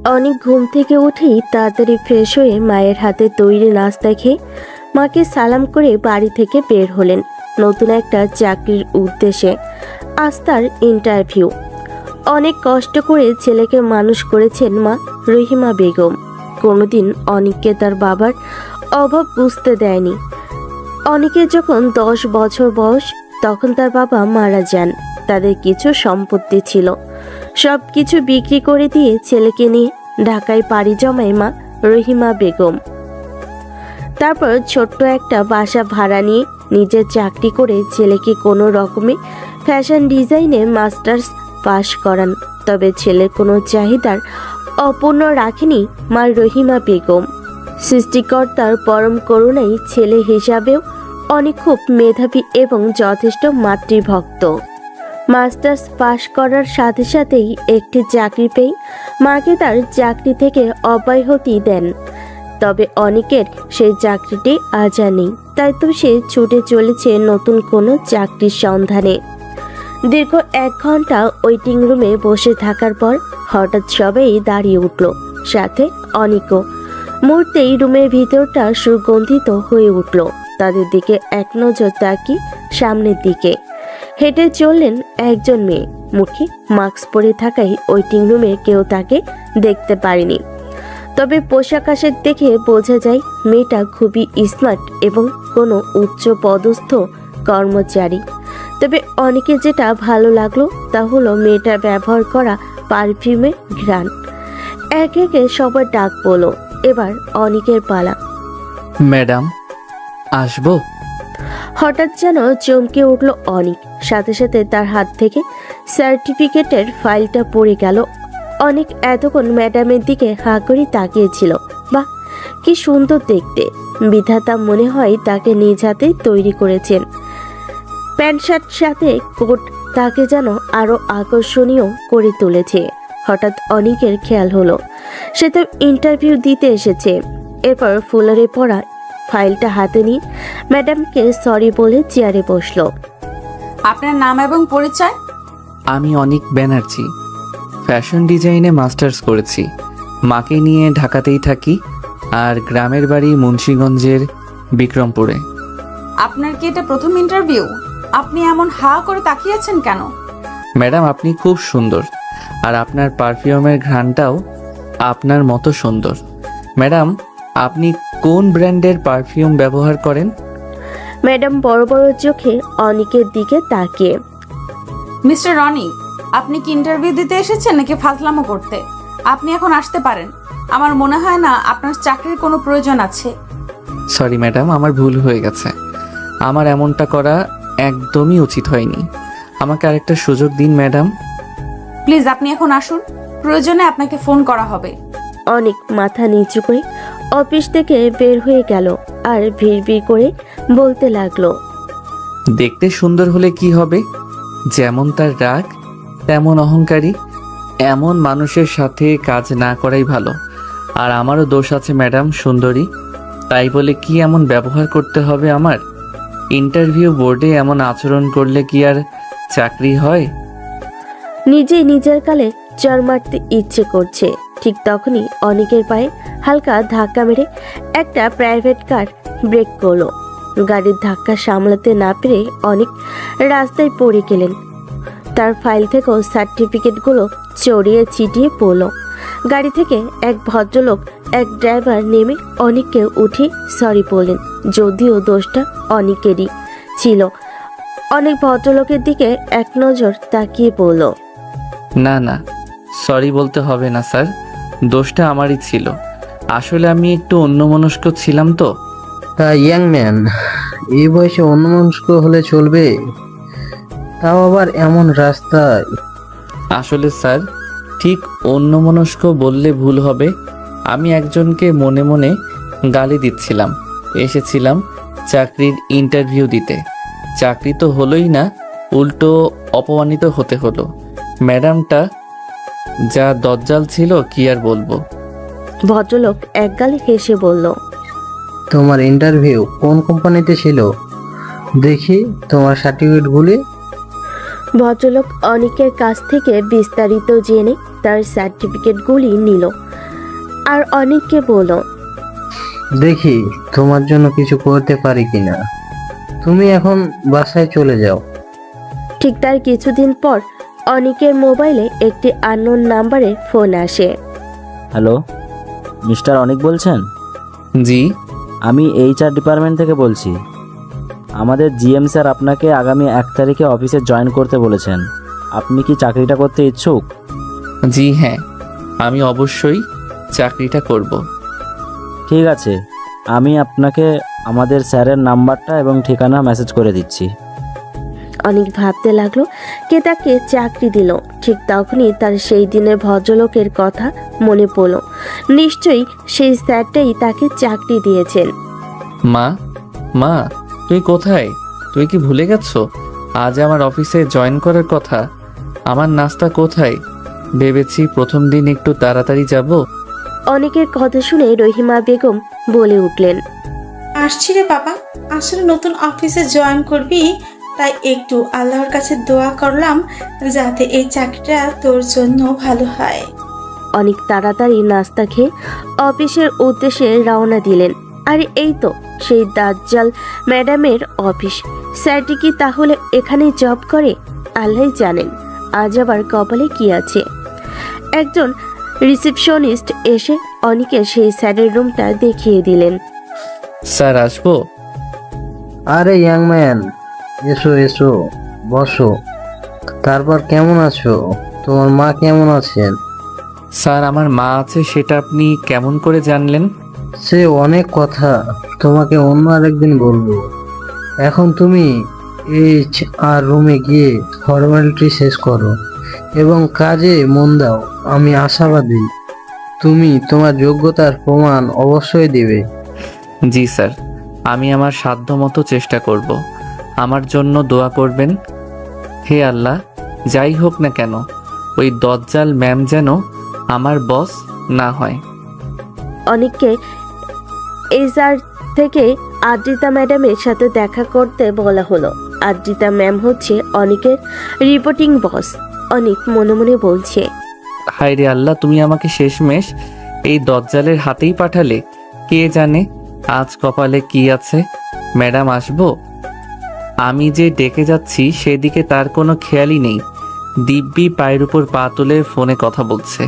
অনেক ঘুম থেকে উঠেই তাড়াতাড়ি ফ্রেশ হয়ে মায়ের হাতে তৈরি নাস্তা খেয়ে মাকে সালাম করে বাড়ি থেকে বের হলেন নতুন একটা চাকরির উদ্দেশ্যে। আজ তার ইন্টারভিউ। অনেক কষ্ট করে ছেলেকে মানুষ করেছেন মা রহিমা বেগম। কোনোদিন অনিককে তার বাবার অভাব বুঝতে দেয়নি। অনিকের যখন 10 বছর বয়স তখন তার বাবা মারা যান। তাদের কিছু সম্পত্তি ছিল, সব কিছু বিক্রি করে দিয়ে ছেলেকে নিয়ে ঢাকায় পাড়ি জমায় মা রহিমা বেগম। তারপর ছোট্ট একটা বাসা ভাড়া নিয়ে নিজের চাকরি করে ছেলেকে কোনো রকমে ফ্যাশন ডিজাইনে মাস্টার্স পাশ করান। তবে ছেলের কোনো চাহিদার অপূর্ণ রাখেনি মা রহিমা বেগম। সৃষ্টিকর্তার পরম করুণাই ছেলে হিসাবেও অনেক খুব মেধাবী এবং যথেষ্ট মাতৃভক্ত। মাস্টার্স পাশ করার সাথে সাথেই একটি চাকরি পেয়ে মাকে তার চাকরি থেকে অব্যাহতি দেন। তবে অনেকের সেই চাকরিটি আজ আর নেই, তাই তো সে ছুটে চলেছে নতুন কোনো চাকরির সন্ধানে। দীর্ঘ 1 ঘন্টা ওয়েটিং রুমে বসে থাকার পর হঠাৎ সবাই দাঁড়িয়ে উঠল, সাথে অনিকও। মুহূর্তেই রুমের ভিতরটা সুগন্ধিত হয়ে উঠল। তাদের দিকে এক নজর তাকিয়ে সামনের দিকে হেঁটে চললেন একজন মেয়ে। মুখে মাস্ক পরে থাকায় ওয়েটিং রুমে কেউ তাকে দেখতে পারেনি। তবে পোশাক আশাক দেখে বোঝা যায় মেয়েটা খুবই স্মার্ট এবং কোনো উচ্চ পদস্থ কর্মচারী। তবে অনেকে যেটা ভালো লাগলো তা হলো মেয়েটার ব্যবহার করা পারফিউমের ঘ্রাণ। একে একে সবার ডাক পড়লো। এবার অনেকের পালা। ম্যাডাম, আসবো? হঠাৎ যেন চমকে উঠল অনিক। সাথে সাথে তার হাত থেকে সার্টিফিকেটের ফাইলটা পড়ে গেল। অনেক এতক্ষণ ম্যাডামের দিকে হাঁ করে তাকিয়েছিল। বাহ, কি সুন্দর দেখতে! বিধাতা মনে হয় তাকে নিজ হাতে তৈরি করেছেন। প্যান্ট শার্ট সাথে কোট তাকে যেন আরো আকর্ষণীয় করে তুলেছে। হঠাৎ অনিকের খেয়াল হলো সে তো ইন্টারভিউ দিতে এসেছে। এরপর ফুলারে পড়া ফাইলটা হাতে নিয়ে ম্যাডামকে সরি বলে চেয়ারে বসলো। আপনার নাম এবং পরিচয়? আমি অনিক ব্যানার্জি, ফ্যাশন ডিজাইনে মাস্টার্স করেছি। মাকে নিয়ে ঢাকাতেই থাকি, আর গ্রামের বাড়ি মুন্সিগঞ্জের বিক্রমপুরে। আপনার কি এটা প্রথম ইন্টারভিউ? আপনি এমন হা করে তাকিয়েছেন কেন? ম্যাডাম, আপনি খুব সুন্দর, আর আপনার পারফিউমের ঘ্রাণটাও আপনার মতো সুন্দর। ম্যাডাম, আপনি কোন ব্র্যান্ডের পারফিউম ব্যবহার করেন? ম্যাডাম বড় বড় চোখে অনিকের দিকে তাকিয়ে। মিস্টার রনি, আপনি কি ইন্টারভিউ দিতে এসেছেন নাকি ফাজলামো করতে? আপনি এখন আসতে পারেন। আমার মনে হয় না আপনার চাকরির কোনো প্রয়োজন আছে। সরি ম্যাডাম, আমার ভুল হয়ে গেছে। আমার এমনটা করা একদমই উচিত হয়নি। আমাকে আরেকটা সুযোগ দিন ম্যাডাম। প্লিজ আপনি এখন আসুন, প্রয়োজনে আপনাকে ফোন করা হবে। অনেক মাথা নিচু করে অফিস থেকে বের হয়ে গেল আর ভিড় করে বলতে লাগলো। দেখতে সুন্দর হলে কি হবে? যেমন তার রাগ তেমন অহংকারী। এমন মানুষের সাথে কাজ না করাই ভালো। আর আমারও দোষ আছে ম্যাডাম সুন্দরী, তাই বলে কি এমন ব্যবহার করতে হবে আমার? ইন্টারভিউ বোর্ডে এমন আচরণ করলে কি আর চাকরি হয়? নিজেই নিজের কালে চড় মারতে ইচ্ছে করছে। ঠিক তখনই অনেকের পায়ে হালকা ধাক্কা মেরে একটা প্রাইভেট কার ব্রেক করলো। গাড়ির ধাক্কা সামলাতে না পেরে অনেক রাস্তায় পড়ে গেলেন। তার ফাইল থেকেও সার্টিফিকেটগুলো ছড়িয়ে ছিটিয়ে পড়লো। গাড়ি থেকে এক ভদ্রলোক, এক ড্রাইভার নেমে অনেককে উঠে সরি বললেন, যদিও দোষটা অনেকেরই ছিল। অনেক ভদ্রলোকের দিকে এক নজর তাকিয়ে বলল, না না, সরি বলতে হবে না স্যার, দোষটা আমারই ছিল। আসলে আমি একটু অন্যমনস্ক ছিলাম তো। ইয়াং ম্যান, এই বয়সে অন্যমনস্ক হলে চলবে? তাও আবার এমন রাস্তায়? আসলে স্যার, ঠিক অন্যমনস্ক বললে ভুল হবে। আমি একজনকে মনে মনে গালি দিচ্ছিলাম। এসেছিলাম চাকরির ইন্টারভিউ দিতে। চাকরি তো হলোই না, উল্টো অপমানিত হতে হলো। ম্যাডামটা যা দজ্জাল ছিল কি আর বলবো। ভদ্রলোক এক গালে হেসে বলল, তোমার ইন্টারভিউ কোন কোম্পানিতে ছিল? দেখি তোমার সার্টিফিকেটগুলি। ভদ্রলোক অনেকের কাছ থেকে বিস্তারিত জেনে তার সার্টিফিকেটগুলি নিল। আর অনেককে বলল, দেখি তোমার জন্য কিছু করতে পারি কিনা। তুমি এখন বাসায় চলে যাও। ঠিক তার কিছুদিন পর অনিকের মোবাইলে একটি আননোন নাম্বারে ফোন আসে। হ্যালো, মিস্টার অনিক বলছেন? জি। আমি HR ডিপার্টমেন্ট থেকে বলছি। আমাদের GM স্যার আপনাকে আগামী 1 তারিখে অফিসে জয়েন করতে বলেছেন। আপনি কি চাকরিটা করতে ইচ্ছুক? জি হ্যাঁ, আমি অবশ্যই চাকরিটা করব। ঠিক আছে, আমি আপনাকে আমাদের স্যারের নাম্বারটা এবং ঠিকানা মেসেজ করে দিচ্ছি। অনেক ভাবতে লাগলো কে তাকে চাকরি দিল। ঠিক তখনই তার সেই দিনের ভদ্রলোকের কথা মনে পড়ল। নিশ্চয়ই সেই স্যারটাই তাকে চাকরি দিয়েছেন। মা, মা, তুই কোথায়? তুই কি ভুলে গেছো আজ আমার অফিসে জয়েন করার কথা? আমার নাস্তা কোথায়? ভেবেছি প্রথম দিন একটু তাড়াতাড়ি যাব। অনেকের কথা শুনে রহিমা বেগম বলে উঠলেন, আসছি রে বাবা, আসলে নতুন অফিসে জয়েন করবি, তাই একটু আল্লাহর কাছে দোয়া করলাম যাতে এই চাকরিটা তোর জন্য ভালো হয়। অনেক তাড়াতাড়ি নাস্তা খেয়ে অফিসের উদ্দেশ্যে রওনা দিলেন। আর এই তো সেই দাজ্জাল ম্যাডামের অফিস। স্যারটি কি তাহলে এখানে জব করে? আল্লাহ জানেন আজ আবার কপালে কি আছে। একজন রিসেপশনিস্ট এসে অনেকের সেই স্যারের রুমটা দেখিয়ে দিলেন। স্যার আসবো? আরে ইয়াং ম্যান, এসো এসো, বসো। তারপর কেমন আছো? তোমার মা কেমন আছেন? স্যার আমার মা আছে সেটা আপনি কেমন করে জানলেন? সে অনেক কথা, তোমাকে অন্য আরেকদিন বলবো। এখন তুমি HR রুমে গিয়ে ফর্মালিটি শেষ করো এবং কাজে মন দাও। আমি আশাবাদী তুমি তোমার যোগ্যতার প্রমাণ অবশ্যই দিবে। জি স্যার, আমি আমার সাধ্যমতো চেষ্টা করব। আমার জন্য দোয়া করবেন। হে আল্লাহ, যাই হোক না কেন ওই দজ্জাল ম্যাম যেন আমার বস না হয়। অনেককে HR থেকে আদ্রিতা ম্যাডামের সাথে দেখা করতে বলা হলো। আদ্রিতা ম্যাম হচ্ছে অনেকের রিপোর্টিং বস। অনেক মনে মনে বলছে, হায় রে আল্লাহ, তুমি আমাকে শেষমেশ এই দজ্জালের হাতেই পাঠালে। কে জানে আজ কপালে কি আছে। ম্যাডাম আসবো? আমি যে ডেকে যাচ্ছি সেদিকে তার কোনো খেয়ালই নেই। দিব্যি পায়ের উপর পা তুলে ফোনে কথা বলছে।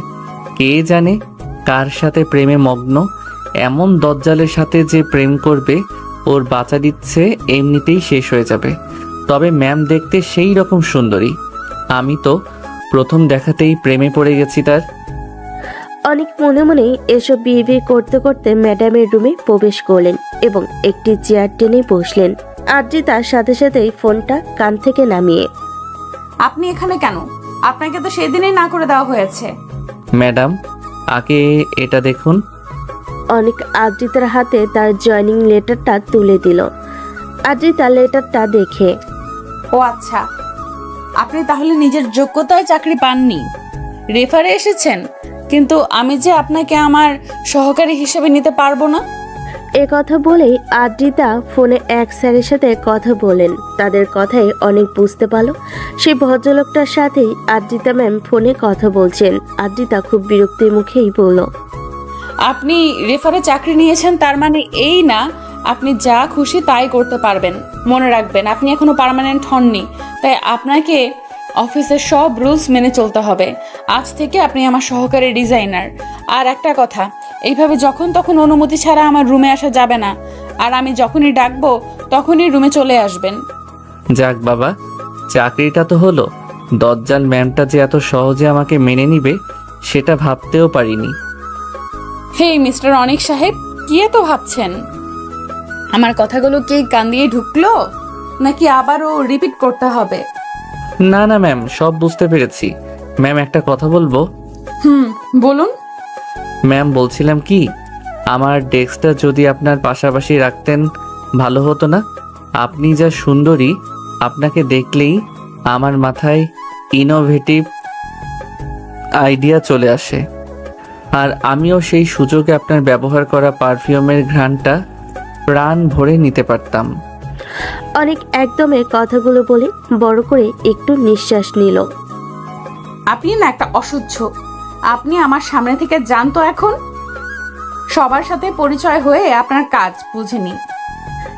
কে জানে কার সাথে প্রেমে মগ্ন। এমন দজ্জালের সাথে যে প্রেম করবে ওর বাঁচা দিচ্ছে এমনিতেই শেষ হয়ে যাবে। তবে ম্যাম দেখতে সেই রকম সুন্দরী। আমি তো প্রথম দেখাতেই প্রেমে পড়ে গেছি তার। অনেক মনে মনে এসব বিয়ে করতে করতে ম্যাডামের রুমে প্রবেশ করলেন এবং একটি চেয়ার টেনে বসলেন। আদ্রিতার সাথে সাথেই ফোনটা কান থেকে নামিয়ে, আপনি এখানে কেন? আপনাকে তো সেদিনই না করে দেওয়া হয়েছে। ম্যাডাম, আগে এটা দেখুন। অনেক আদ্রিতার হাতে তার জয়েনিং লেটারটা তুলে দিল। আদ্রিতা লেটারটা দেখে, ও আচ্ছা, আপনি তাহলে নিজের যোগ্যতায় চাকরি পাননি, রেফারে এসেছেন। কিন্তু আমি যে আপনাকে আমার সহকারী হিসেবে নিতে পারবো না। এ কথা বলেই আদ্রিতা ফোনে এক স্যারের সাথে কথা বলেন। তাদের কথাই অনেক বুঝতে পারল সেই ভদ্রলোকটার সাথেই আদ্রিতা ম্যাম ফোনে কথা বলছেন। আদ্রিতা খুব বিরক্তির মুখেই বলল, আপনি রেফারে চাকরি নিয়েছেন তার মানে এই না আপনি যা খুশি তাই করতে পারবেন। মনে রাখবেন আপনি এখনো পার্মানেন্ট হননি, তাই আপনাকে অফিসের সব রুলস মেনে চলতে হবে। আজ থেকে আপনি আমার সহকারী ডিজাইনার। আর একটা কথা, এইভাবে যখন তখন অনুমতি ছাড়া আমার রুমে আসা যাবে না। আর আমি যখনই ডাকবো তখনই রুমে চলে আসবেন। যাক বাবা, চাকরিটা তো হলো। দজ্জাল ম্যামটা যে এত সহজে আমাকে মেনে নিবে সেটা ভাবতেও পারিনি। হেই মিস্টার অনিক সাহেব, কি এত ভাবছেন? আমার কথাগুলো কি কান দিয়ে ঢুকলো নাকি আবারও রিপিট করতে হবে? না না ম্যাম, সব বুঝতে পেরেছি। ম্যাম একটা কথা বলবো? বলুন। ম্যাম বলছিলাম কি, আমার ডেস্কটা যদি আপনার পাশাপাশি রাখতেন ভালো হতো না? আপনি যা সুন্দরী, আপনাকে দেখলেই আমার মাথায় ইনোভেটিভ আইডিয়া চলে আসে। আর আমিও সেই সুযোগে আপনার ব্যবহার করা পারফিউমের ঘ্রাণটা প্রাণ ভরে নিতে পারতাম। অনেক একদমে কথাগুলো বলে বড় করে একটু নিঃশ্বাস নিল। আপনি না একটা অসহ্য। আপনি আমার সামনে থেকে যান তো এখন। সবার সাথে পরিচয় হয়ে আপনার কাজ বুঝেনি।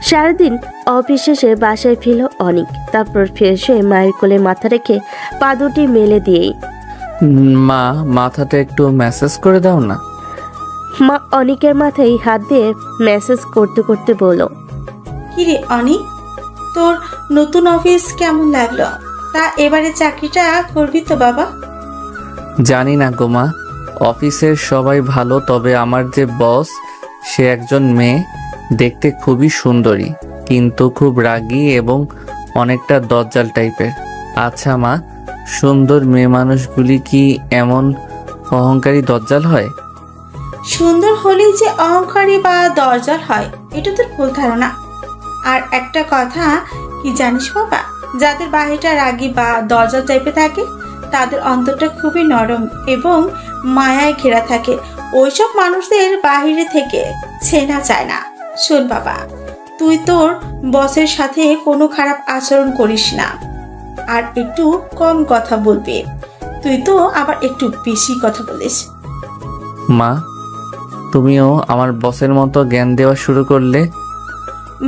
সারাদিন অফিস শেষে বাসায় ফিরল অনিক। তারপর ফ্রেশ হয়ে মায়ের কোলে মাথা রেখে পা দুটি মেলে দিয়েই মা, মাথাটা একটু ম্যাসাজ করে দাও না। মা অনিকের মাথায় হাত দিয়ে মেসেজ করতে করতে বলল, কিরে অনিক, তোর নতুন অফিস কেমন লাগলো? তা এবারে চাকরিটা করবি তো বাবা? জানি না গো মা, অফিসের সবাই ভালো, তবে আমার যে বস সে একজন মেয়ে, দেখতে খুবই সুন্দরী কিন্তু খুব রাগী এবং অনেকটা দজ্জাল টাইপের। আচ্ছা মা, সুন্দর মেয়ে মানুষগুলি কি এমন অহংকারী দজ্জাল হয়? সুন্দর হলেই যে অহংকারী বা দরজাল হয় এটা তোর ভুল ধারণা। আর একটা কথা কি জানিস বাবা, যাদের বাহিরটা রাগী বা দরজাল টাইপে থাকে তাদের অন্তরটা খুবই নরম এবং মায়ায় ঘেরা থাকে। ওইসব মানুষদের বাহিরে থেকে ছেনা চায় না। শোন বাবা, তুই তোর বসের সাথে কোনো খারাপ আচরণ করিস না, আর একটু কম কথা বলবি। তুই তো আবার একটু বেশি কথা বলিস। মা, তুমিও আমার বসের মতো জ্ঞান দেওয়া শুরু করলে।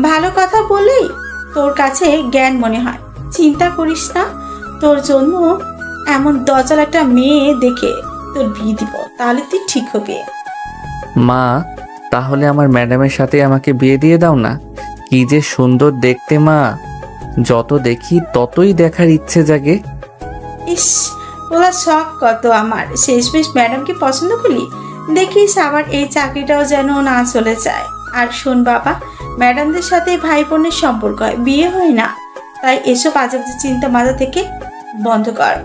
ভালো কথা বলেই তোর কাছে জ্ঞান মনে হয়। চিন্তা করিস না, তোর জন্য এমন দজাল একটা মেয়ে দেখে তোর বিয়ে দিব, তাহলে তুই ঠিক হবে। মা, তাহলে আমার ম্যাডামের সাথে আমাকে বিয়ে দিয়ে দাও না। কি যে সুন্দর দেখতে মা, যত দেখি ততই দেখার ইচ্ছে জাগে। ইস, ওরা শখ কত আমার। শেষমেশ ম্যাডামকে পছন্দ করলি, দেখিস আবার এই চাকরিটাও যেন না চলে যায়। আর শোন বাবা, ম্যাডামদের সাথে ভাই বোনের সম্পর্ক হয়, বিয়ে হয় না। তাই এসব আজেবাজে চিন্তা মাথা থেকে বন্ধ কর।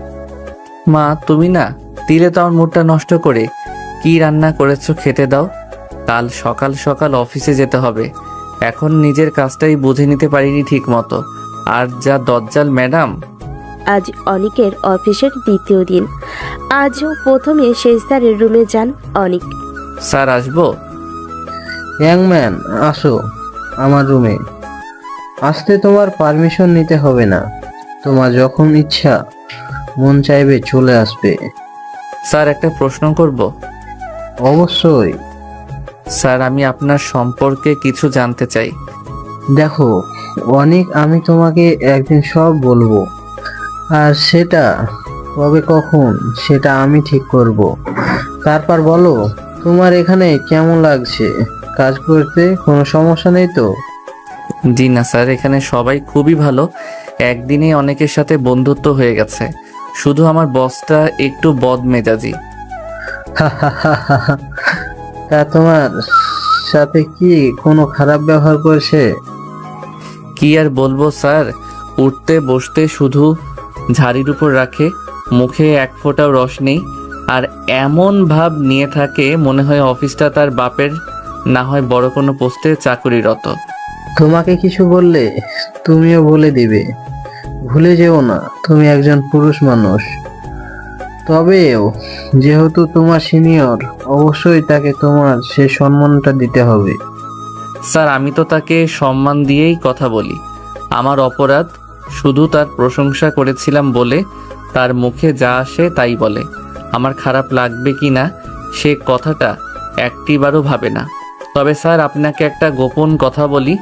মা, তুমি না দিলে তো আমার মুডটা নষ্ট করে। কি রান্না করেছো খেতে দাও। কাল সকাল সকাল অফিসে যেতে হবে। এখন নিজের কাজটাই বুঝে নিতে পারিনি ঠিক মতো, আর যা দজ্জাল ম্যাডাম। আজ অনিকের অফিসের দ্বিতীয় দিন। আজও প্রথমে শেষদারের রুমে যান অনিক। স্যার, আসবো? ইয়াংম্যান, আসো আমার রুমে। আসতে তোমার পারমিশন নিতে হবে না, তোমার যখন ইচ্ছা মন চাইবে চলে আসবে। স্যার, একটা প্রশ্ন করব? অবশ্যই। স্যার, আমি আপনার সম্পর্কে কিছু জানতে চাই। দেখো অনেক, আমি তোমাকে একদিন সব বলবো, আর সেটা কবে কখন সেটা আমি ঠিক করব। তারপর বলো, তোমার এখানে কেমন লাগছে? কাজ করতে কোনো সমস্যা নেই তো? জি না স্যার, এখানে সবাই খুবই ভালো। একদিনে অনেকের সাথে বন্ধুত্ব হয়ে গেছে। শুধু আমার বসটা একটু বদমেজাজি। তা তোমার সাথে কি কোনো খারাপ ব্যবহার করছে? কি আর বলবো স্যার, উঠতে বসতে শুধু ঝাড়ির উপর রাখে, মুখে এক ফোঁটাও রস নেই, আর এমন ভাব নিয়ে থাকে মনে হয় অফিসটা তার বাপের, না হয় বড় কোনো পোস্টে চাকুরিরত। তোমাকে কিছু বললে তুমিও বলে দিবে। ভুলে যেও না তুমি একজন পুরুষ মানুষ। তবেও যেহেতু তোমার সিনিয়র, অবশ্যই তাকে তোমার সে সম্মানটা দিতে হবে। স্যার, আমি তো তাকে সম্মান দিয়েই কথা বলি। আমার অপরাধ শুধু তার প্রশংসা করেছিলাম বলে তার মুখে যা আসে তাই বলে। আমার খারাপ লাগবে কি না সে কথাটা একটিবারও ভাবে না। তবে স্যার, আপনাকে একটা গোপন কথা বলি।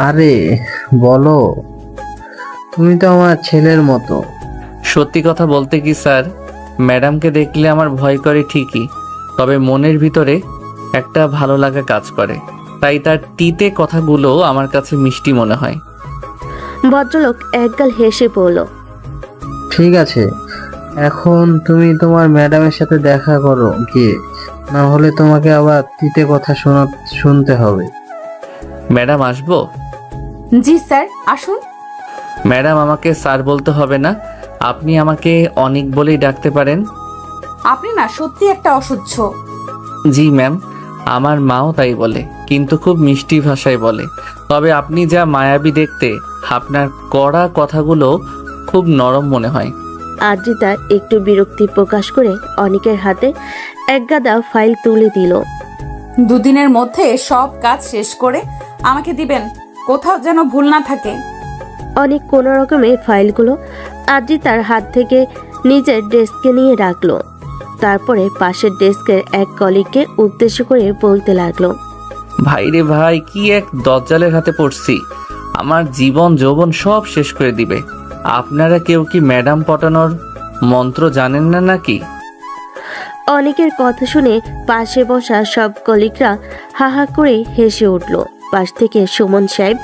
আরে বলো, তুমি তো আমার ছেলের মতো। সত্যি কথা বলতে কি স্যার, ম্যাডামকে দেখলে আমার ভয় করে ঠিকই, তবে মনের ভিতরে একটা ভালো লাগা কাজ করে। তাই তার তিতে কথাগুলো আমার কাছে মিষ্টি মনে হয়। ভদ্রলোক একগাল হেসে বলল, ঠিক আছে, এখন তুমি তোমার ম্যাডামের সাথে দেখা করো গিয়ে, না হলে তোমাকে আবার তিতে কথা শুনতে হবে। ম্যাডাম, আসবো? জি স্যার, আসুন। ম্যাডাম, আমাকে স্যার বলতে হবে না, আপনি আমাকে অনিক বলেই ডাকতে পারেন। আপনি না সত্যি একটা অসহ্য। জি ম্যাম, আমার মাও তাই বলে, কিন্তু খুব মিষ্টি ভাষায় বলে। তবে আপনি যা মায়াবী দেখতে, আপনার কড়া কথাগুলো খুব নরম মনে হয়। আদ্রিতা একটু বিরক্তি প্রকাশ করে অনিকের হাতে এক গাদা ফাইল তুলে দিল। দুদিনের মধ্যে সব কাজ শেষ করে আমাকে দিবেন, কোথাও যেন ভুল না থাকে। অনেক কোনো রকমে ফাইলগুলো আদ্রিতার হাত থেকে নিজের ডেস্কে নিয়ে রাখলো। তারপরে পাশের ডেস্কের এক কলিগকে উদ্দেশ্য করে বলতে লাগলো। ভাই রে ভাই, কি এক দজ্জালের হাতে পড়ছি, আমার জীবন যৌবন সব শেষ করে দিবে। আপনারা কেউ কি ম্যাডাম পটানোর মন্ত্র জানেন না নাকি? অনেকের কথা শুনে পাশে বসা সব কলিগরা হাহা করে হেসে উঠল। পাশ থেকে সুমন সাহেব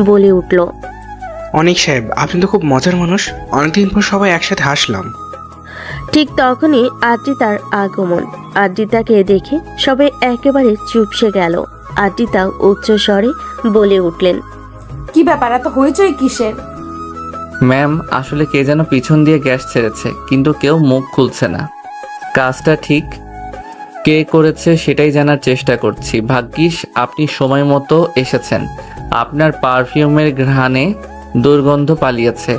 বলে উঠল। অনিক সাহেব, আপনি তো খুব মজার মানুষ, অনেকদিন পর সবাই একসাথে হাসলাম। ঠিক তখনই আদ্রিতার আগমন। আদ্রিতাকে দেখে সবাই একেবারে চুপসে গেল। আদ্রিতা উচ্চ স্বরে বলে উঠলেন। কি ব্যাপার, এত হইচই কিসের? ম্যাম, আসলে কে যেন পিছন দিয়ে গ্যাস ছেড়েছে, কিন্তু কেউ মুখ খুলছে না। কাজটা ঠিক কে করেছে সেটাই জানার চেষ্টা করছি। ভাগ্যিস আপনি সময় মতো এসেছেন, আপনার পারফিউমের ঘ্রাণে দুর্গন্ধ পালিয়েছে।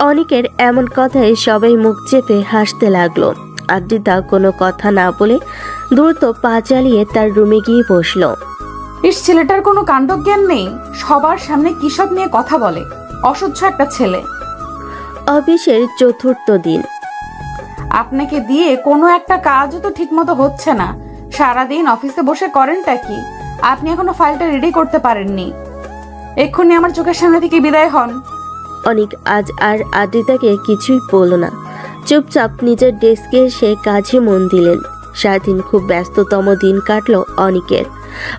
অনেকের এমন কথায় সবাই মুখ চেপে হাসতে লাগলো। আদ্রিতা কোনো কথা না বলে দ্রুত পা চালিয়ে তার রুমে গিয়ে বসলো। ছেলেটার কোনো কাণ্ডজ্ঞান নেই, সবার সামনে কি সব নিয়ে কথা বলে, অসহ্য একটা ছেলে। অফিসের চতুর্থ দিন। আপনাকে দিয়ে কোনো একটা কাজও তো ঠিক মতো হচ্ছে না। সারাদিন অফিসে বসে করেনটা কি? আপনি এখনো ফাইলটা রেডি করতে পারেননি। এক্ষুনি আমার চোখের সামনে থেকে বিদায় হন। অনেক আজ আর আদ্রিতাকে কিছুই বলল না, চুপচাপ নিজের ডেস্কে এসে কাজে মন দিলেন। সারাদিন খুব ব্যস্ততম দিন কাটলো অনিকের।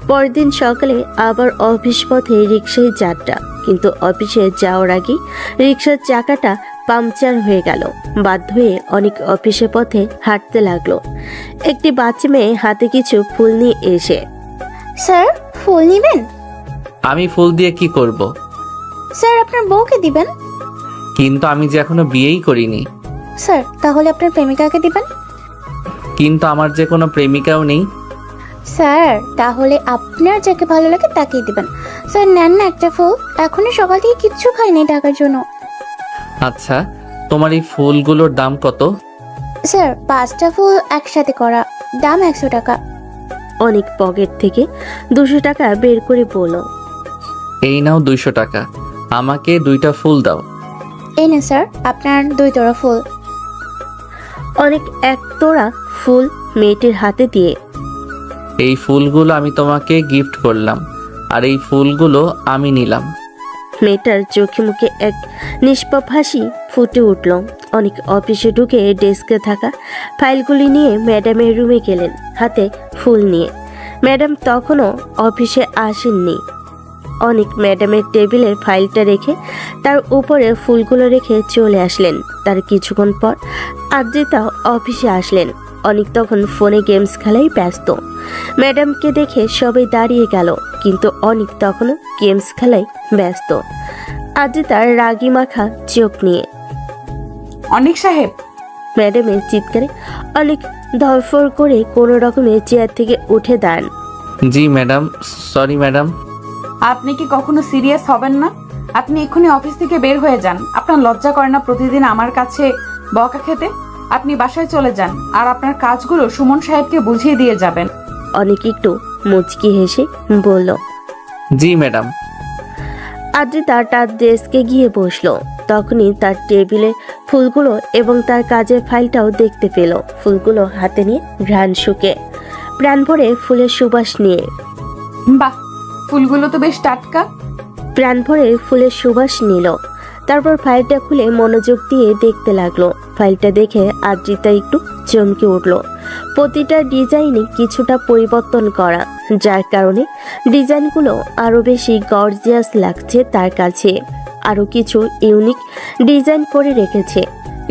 পরের দিন সকালে আবার অফিস পথে রিক্সায় যাত্রা, কিন্তু অফিসে যাওয়ার আগে রিক্সার চাকাটা পাংচার হয়ে গেল। বাধ্য হয়ে অনেক অফিসের পথে হাঁটতে লাগলো। একটি বাচ্চা মেয়ে হাতে কিছু ফুল নিয়ে এসে। স্যার, ফুল নেবেন? আমি ফুল দিয়ে কি করব? স্যার, আপনার বউকে দিবেন। কিন্তু আমি যে এখনো বিয়েই করিনি। স্যার, তাহলে আপনার প্রেমিকাকে দিবেন। কিন্তু আমার যে কোনো প্রেমিকাও নেই। স্যার, তাহলে আপনার যাকে ভালো লাগে তাকেই দিবেন। স্যার, নেন না একটা ফুল, এখনই সকাল থেকে কিচ্ছু খাইনি টাকার জন্য। আচ্ছা, তোমার এই ফুলগুলোর দাম কত? স্যার, 5টা ফুল একসাথে করা, দাম 100 টাকা। অনেক পকেট থেকে 200 টাকা বের করে বলল। এই নাও 200 টাকা, আমাকে 2টা ফুল দাও। এই না স্যার, আপনার 2 তোড়া ফুল। অনেক এক তোড়া ফুল মেয়েটির হাতে দিয়ে। এই ফুলগুলো আমি তোমাকে গিফট করলাম, আর এই ফুলগুলো আমি নিলাম। মেয়েটার চোখে মুখে এক নিষ্পাপ হাসি ফুটে উঠল। অনেক অফিসে ঢুকে ডেস্কে থাকা ফাইলগুলি নিয়ে ম্যাডামের রুমে গেলেন, হাতে ফুল নিয়ে। ম্যাডাম তখনও অফিসে আসেননি। অনেক ম্যাডামের টেবিলের ফাইলটা রেখে তার উপরে ফুলগুলো রেখে চলে আসলেন। তার কিছুক্ষণ পর আদ্রিতা অফিসে আসলেন। অনেক তখন ফোনে গেমস খেলাই ব্যস্ত। ম্যাডামকে দেখে সবাই দাঁড়িয়ে গেল, কিন্তু অনেক তখনও গেমস খেলায় ব্যস্ত। আদ্রিতার রাগি মাখা চোখ নিয়ে। অনিক সাহেব, ম্যাডামের চিৎকারে অনেক ধরফড় করে কোনো রকমে চেয়ার থেকে উঠে দাঁড়ান। জি ম্যাডাম, সরি ম্যাডাম। আপনি কি কখনো সিরিয়াস হবেন না? আপনি এক্ষুনি অফিস থেকে বের হয়ে যান। আপনার লজ্জা করে না প্রতিদিন আমার কাছে বকা খেতে? আপনি বাসায় চলে যান, আর আপনার কাজগুলো সুমন সাহেবকে বুঝিয়ে দিয়ে যাবেন। অনেক একটু মুচকি হেসে বলল। জি ম্যাডাম। আদ্রিতা তার ডেস্কে গিয়ে বসলো। তখনই তার টেবিলে ফুলগুলো এবং তার কাজের ফাইলটাও দেখতে পেল। ফুলগুলো হাতে নিয়ে ঘ্রাণ শুকে প্রাণ ভরে ফুলের সুবাস নিয়ে। বাহ, ফুলগুলো তো বেশ টাটকা। প্রাণ ভরে ফুলের সুবাস নিল। তারপর ফাইলটা খুলে মনোযোগ দিয়ে দেখতে লাগলো। ফাইলটা দেখে আদ্রিতা একটু চমকে উঠল। প্রতিটা ডিজাইনে কিছুটা পরিবর্তন করা, যার কারণে ডিজাইনগুলো আরো বেশি গর্জিয়াস লাগছে তার কাছে। আরো কিছু ইউনিক ডিজাইন করে রেখেছে।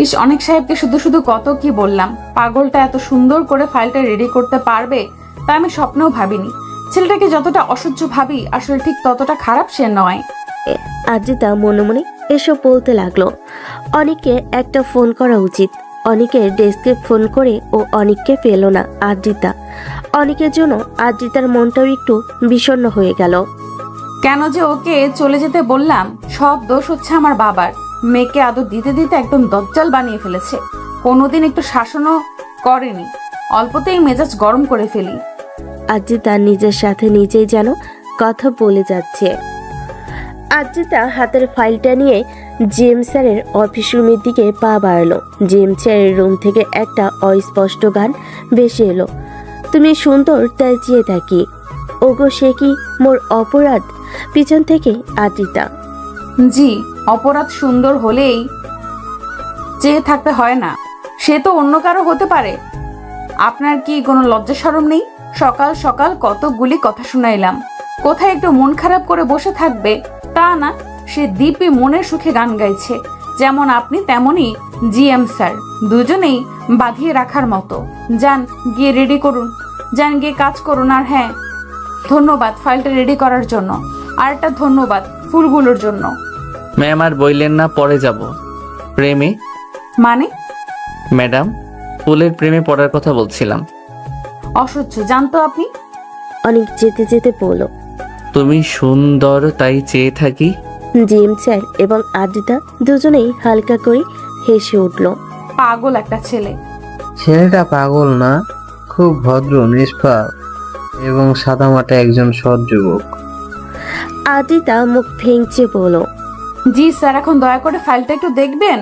ইস, অনেক সাহেবকে শুধু শুধু কত কি বললাম। পাগলটা এত সুন্দর করে ফাইলটা রেডি করতে পারবে তা আমি স্বপ্নেও ভাবিনি। ছেলেটাকে যতটা অসহ্য ভাবি, আসলে ঠিক ততটা খারাপ সে নয়। আদ্রিতা মনে মনে এসব বলতে লাগলো। অনেককে একটা ফোন করা উচিত। অনেকের ডেস্কে ফোন করে ও অনেককে পেল না আদ্রিতা। অনেকের জন্য আদ্রিতার মনটাও একটু বিষণ্ণ হয়ে গেল। কেন যে ওকে চলে যেতে বললাম, সব দোষ হচ্ছে আমার বাবার। মেয়েকে আদর দিতে দিতে একদম দজ্জাল বানিয়ে ফেলেছে। কোনোদিন একটু শাসনও করেনি, অল্পতেই মেজাজ গরম করে ফেলি। আদ্রিতা নিজের সাথে নিজেই যেন কথা বলে যাচ্ছে। আদ্রিতা হাতের ফাইলটা নিয়ে জিএম স্যারের অফিস রুমের দিকে পা বাড়ালো। জিএম স্যারের রুম থেকে একটা অস্পষ্ট গান ভেসে এলো। তুমি সুন্দর তাই চেয়ে থাকি, ওগো সে কি মোর অপরাধ। পিছন থেকে আদ্রিতা। জি, অপরাধ সুন্দর হলেই চেয়ে থাকতে হয় না, সে তো অন্য কারো হতে পারে। আপনার কি কোনো লজ্জা শরম নেই? সকাল সকাল কতগুলি কথা শুনাইলাম, কোথায় একটু মন খারাপ করে বসে থাকবে তা না, সে দিব্যি মনের সুখে গান গাইছে। যেমন আপনি তেমনই জিএম স্যার, দুজনেই বাঁধিয়ে রাখার মতো। যান গিয়ে রেডি করুন, যান গিয়ে কাজ করুন। আর হ্যাঁ, ধন্যবাদ ফাইলটা রেডি করার জন্য, আর একটা ধন্যবাদ ফুলগুলোর জন্য। ম্যাম আর বললেন না পরে যাব প্রেমে। মানে? ম্যাডাম, ফুলের প্রেমে পড়ার কথা বলছিলাম। অসহ্য জানতো আপনি। অনেক যেতে যেতে বলল। তুমি সুন্দর তাই চেয়ে থাকি। জিএম স্যার এবং আদ্রিতা দুজনেই হালকা করে হেসে উঠল। পাগল একটা ছেলে। ছেলেটা পাগল না, খুব ভদ্র, নিষ্পাপ এবং সাদামাটা একজন সৎ যুবক। আদ্রিতা মুখ ভেঙচে বলল। জি স্যার, এখন দয়া করে ফাইলটা একটু দেখবেন।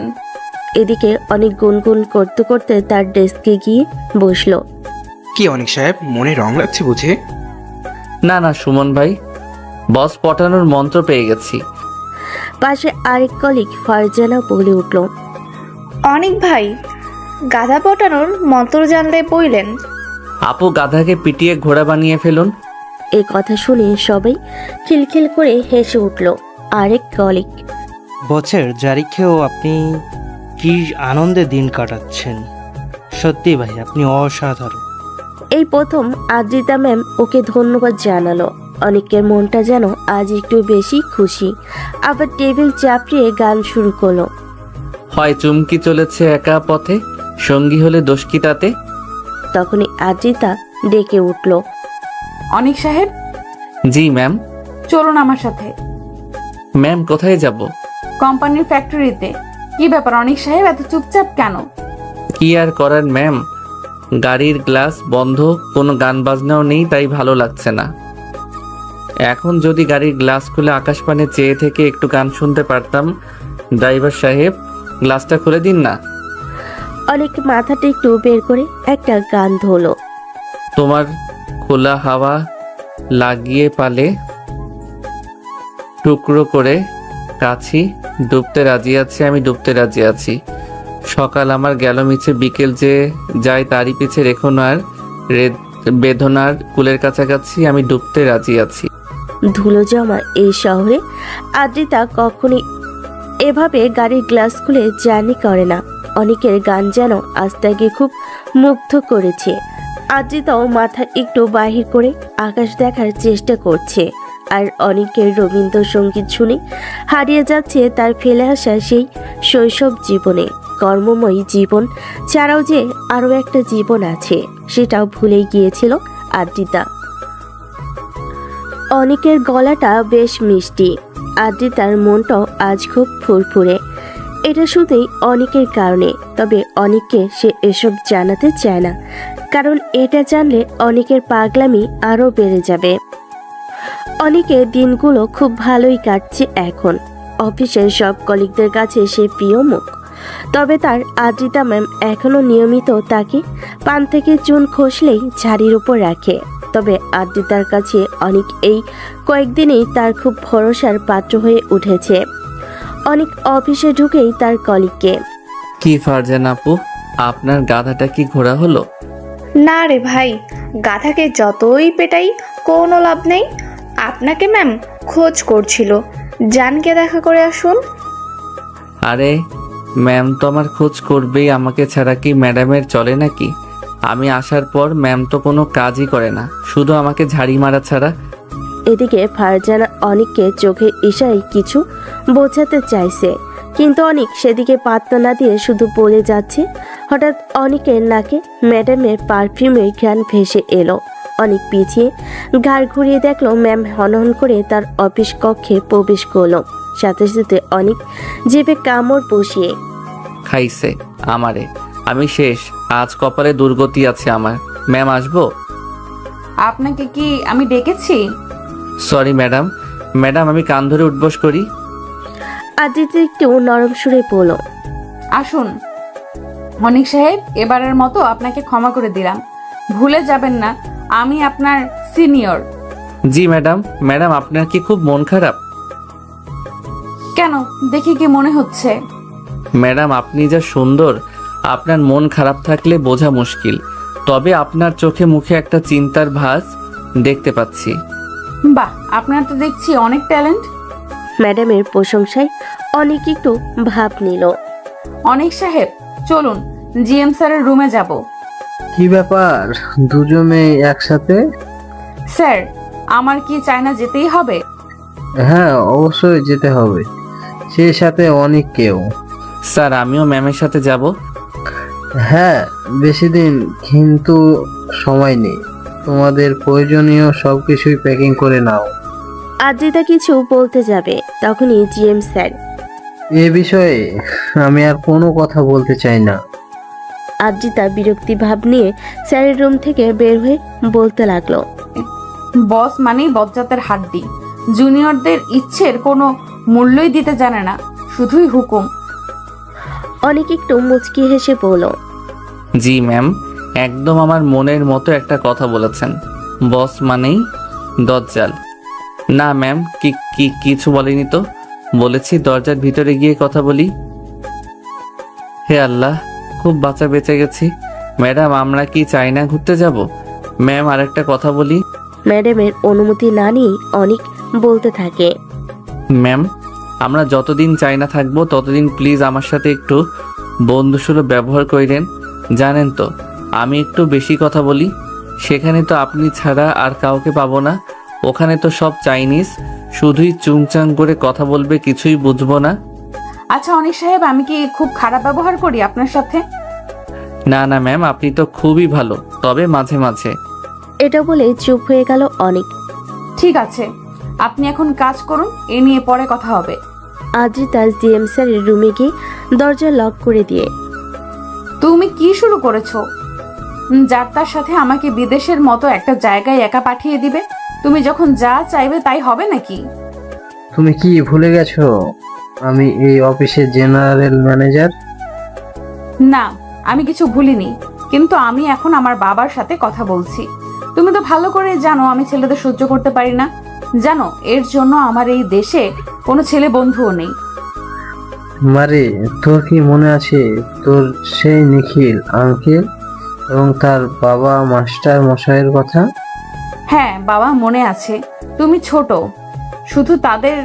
এদিকে অনেক গুনগুন করতে করতে তার ডেস্কে গিয়ে বসলো। কি অনিক সাহেব, মনে রং লাগছে বুঝে? না না সুমন ভাই, বস পটানোর মন্ত্র পেয়ে গেছি। পাশে আরেক কলিগ ফারজানা বলে উঠল। অনেক ভাই, গাধা পটানোর মন্ত্র জানলে বইলেন। আপু গাধাকে পিটিয়ে ঘোড়া বানিয়ে ফেলুন। এ কথা শুনে সবাই খিলখিল করে হেসে উঠল। আরেক কলিগ। বছর জারি খেয়েও আপনি কি আনন্দে দিন কাটাচ্ছেন। সত্যি ভাই, আপনি অসাধারণ। এই প্রথম আদ্রিতা ম্যাম ওকে ধন্যবাদ জানালো। অনেকের মনটা যেন আজ একটু বেশি খুশি। আবার টেবিল চাপড়িয়ে গান শুরু করলো। হয় চুমকি চলেছে একা পথে, সঙ্গী হলে দোষ কি তাতে। তখনই আদ্রিতা ডেকে উঠল। অনিক সাহেব, জি ম্যাম। চলুন আমার সাথে। ম্যাম কোথায় যাব? কোম্পানির ফ্যাক্টরিতে। কি ব্যাপার অনিক সাহেব, এত চুপচাপ কেন? কি আর করার ম্যাম, গাড়ির গ্লাস বন্ধ, কোনো গান বাজনাও নেই, তাই ভালো লাগছে না। এখন যদি গাড়ির গ্লাস খুলে আকাশপানে চেয়ে থেকে একটু গান শুনতে পারতাম। ড্রাইভার সাহেব, গ্লাসটা খুলে দিন না। অনেক মাথাটা একটু বের করে একটা গান ধরলো। তোমার খোলা হাওয়া লাগিয়ে পালে টুকরো করে কাছি, ডুবতে রাজি আছি আমি, ডুবতে রাজি আছি। সকাল আমার গেল মিছে, বিকেল যে যায় তারই পিছে রেখো না আর, বেদনার কুলের কাছাকাছি আমি, ডুবতে রাজি আছি। ধুলো জমা এই শহরে আদ্রিতা কখনই এভাবে গাড়ির গ্লাস খুলে জার্নি করে না। অনেকের গান যেন আজ তাকে খুব মুগ্ধ করেছে। আদ্রিতাও মাথা একটু বাহির করে আকাশ দেখার চেষ্টা করছে। আর অনেকের রবীন্দ্রসঙ্গীত শুনে হারিয়ে যাচ্ছে তার ফেলে আসা সেই শৈশব জীবনে। কর্মময়ী জীবন ছাড়াও যে আরও একটা জীবন আছে, সেটাও ভুলে গিয়েছিল আদ্রিতা। অনেকের গলাটা বেশ মিষ্টি, আদ্রিতার মনটাও আজ খুব ফুরফুরে। এটা শুধুই অনেকের কারণে, তবে অনেককে সে এসব জানাতে চায় না, কারণ এটা জানলে অনেকের পাগলামি আরও বেড়ে যাবে। অনেকের দিনগুলো খুব ভালোই কাটছে এখন। অফিসের সব কলিগদের কাছে সে প্রিয় মুখ। তবে তার আদ্রিতা ম্যাম এখনও নিয়মিত তাকে পান থেকে চুন খসলেই ঝাড়ির উপর রাখে। তবে আদ্রিতার কাছে অনেক এই কয়েকদিনেই তার খুব ভরসার পাত্র হয়ে উঠেছে। অনেক অফিসে ঢুকেই তার কলিগকে। কি ফারজান আপু, আপনার গাধাটা কি ঘোড়া হলো? না রে ভাই, গাধাকে যতই পেটাই কোনো লাভ নেই। আপনাকে ম্যাম খোঁজ করছিল, জানকে দেখা করে আসুন। আরে ম্যাম তো আমার খোঁজ করবেই, আমাকে ছাড়া কি ম্যাডামের চলে নাকি? আমি আসার পর ম্যাম তো কোনো কাজই করে না, শুধু আমাকে ঝাড়ি মারা ছাড়া। এদিকে ফারজানা অনেককে চোখের ইশারায় কিছু বোঝাতে চাইছে, কিন্তু অনেক সেদিকে পাত্তা না দিয়ে শুধু বলে যাচ্ছে। হঠাৎ অনেকের নাকে ম্যাডামের পারফিউমের ঘ্রাণ ভেসে এলো। অনেক পিছিয়ে ঘাড় ঘুরিয়ে দেখলো ম্যাম হনহন করে তার অফিস কক্ষে প্রবেশ করলো। সাথে সাথে অনেক জিভে কামড় বসিয়ে খাইছে আমারে, আমি শেষ, আজ কপালে দুর্গতি আছে আমার। ম্যাম আসবো? আপনাকে কি আমি ডেকেছি? সরি ম্যাডাম, ম্যাডাম আমি কান ধরে উঠবস করি। আদ্রিতা একটু নরম সুরে বলল, আসুন অনিক সাহেব, এবারের মতো আপনাকে ক্ষমা করে দিলাম। ভুলে যাবেন না আমি আপনার সিনিয়র। জি ম্যাডাম। ম্যাডাম, আপনার কি খুব মন খারাপ? কেন, দেখি কি মনে হচ্ছে? ম্যাডাম, আপনি যা সুন্দর, আপনার মন খারাপ থাকলে বোঝা মুশকিল। তবে আপনার চোখে মুখে একটা চিন্তার ভাঁজ দেখতে পাচ্ছি। বাহ, আপনার তো দেখছি অনেক ট্যালেন্ট। ম্যাডামের প্রশংসায় অনেক একটু ভাব নিল। অনিক সাহেব, চলুন জিএম স্যারের রুমে যাব। কি ব্যাপার, দুজনে একসাথে? স্যার, আমার কি চায়না যেতেই হবে? হ্যাঁ, অবশ্যই যেতে হবে, সেই সাথে অনেক কেউ। স্যার, আমিও ম্যামের সাথে যাব। হ্যাঁ, বেশি দিন কিন্তু সময় নেই, তোমাদের প্রয়োজনীয় সবকিছুই প্যাকিং করে নাও। আদ্রিতা কিছু বলতে যাবে, তখনই জিএম স্যার। এ বিষয়ে আমি আর কোনো কথা বলতে চাই না। আদ্রিতা বিরক্তি ভাব নিয়ে স্যারের রুম থেকে বের হয়ে বলতে লাগলো, বস মানেই বজ্জাতের হাড্ডি। জুনিয়রদের ইচ্ছের কোনো মূল্যই দিতে জানে না, শুধুই হুকুম। অনেক একটু মুচকি হেসে বলল, জি ম্যাম, একদম আমার মনের মতো একটা কথা বলেছেন। বস মানেই দজ্জাল। না ম্যাম, কিছু বলিনি তো। বলেছি দরজার ভিতরে গিয়ে কথা বলি। হে আল্লাহ, খুব বাঁচা বেঁচে গেছি। ম্যাডাম, আমরা কি চায়না ঘুরতে যাব? ম্যাম, আরেকটা কথা বলি। ম্যাডামের অনুমতি না নিয়ে অনেক বলতে থাকে, ম্যাম, আমরা যতদিন চায়না থাকবো ততদিন প্লিজ আমার সাথে একটু বন্ধুসুলভ ব্যবহার করিলেন। জানেন তো আমি একটু বেশি কথা বলি। সেখানে তো আপনি ছাড়া আর কাউকে পাবো না। ওখানে তো সব চাইনিজ, শুধুই চুংচাং করে কথা বলবে, কিছুই বুঝবো না। আচ্ছা অনিক সাহেব, আমি কি খুব খারাপ ব্যবহার করি আপনার সাথে? না না ম্যাম, আপনি তো খুবই ভালো, তবে মাঝে মাঝে। এটা বলে চুপ হয়ে গেল অনেক। ঠিক আছে, আপনি এখন কাজ করুন, এ নিয়ে পরে কথা হবে। আদ্রিতা জিএম স্যারের রুমে গিয়ে দরজা লক করে দিয়ে, তুমি কি শুরু করেছো? যার তার সাথে আমাকে বিদেশের মতো একটা জায়গায় একা পাঠিয়ে দিবে? তুমি যখন যা চাইবে তাই হবে নাকি? তুমি কি ভুলে গেছো আমি এই অফিসের জেনারেল ম্যানেজার? না, আমি কিছু ভুলিনি, কিন্তু আমি এখন আমার বাবার সাথে কথা বলছি। তুমি তো ভালো করে জানো আমি ছেলেদের সহ্য করতে পারি না। জানো, এর জন্য আমার এই দেশে কোনো ছেলে বন্ধুও নেই। মারে, তোর কি মনে আছে তোর সেই নিখিল আঙ্কেল এবং তার বাবা মাস্টার মশাইয়ের কথা? হ্যাঁ বাবা, মনে আছে। তুমি ছোট, শুধু তাদের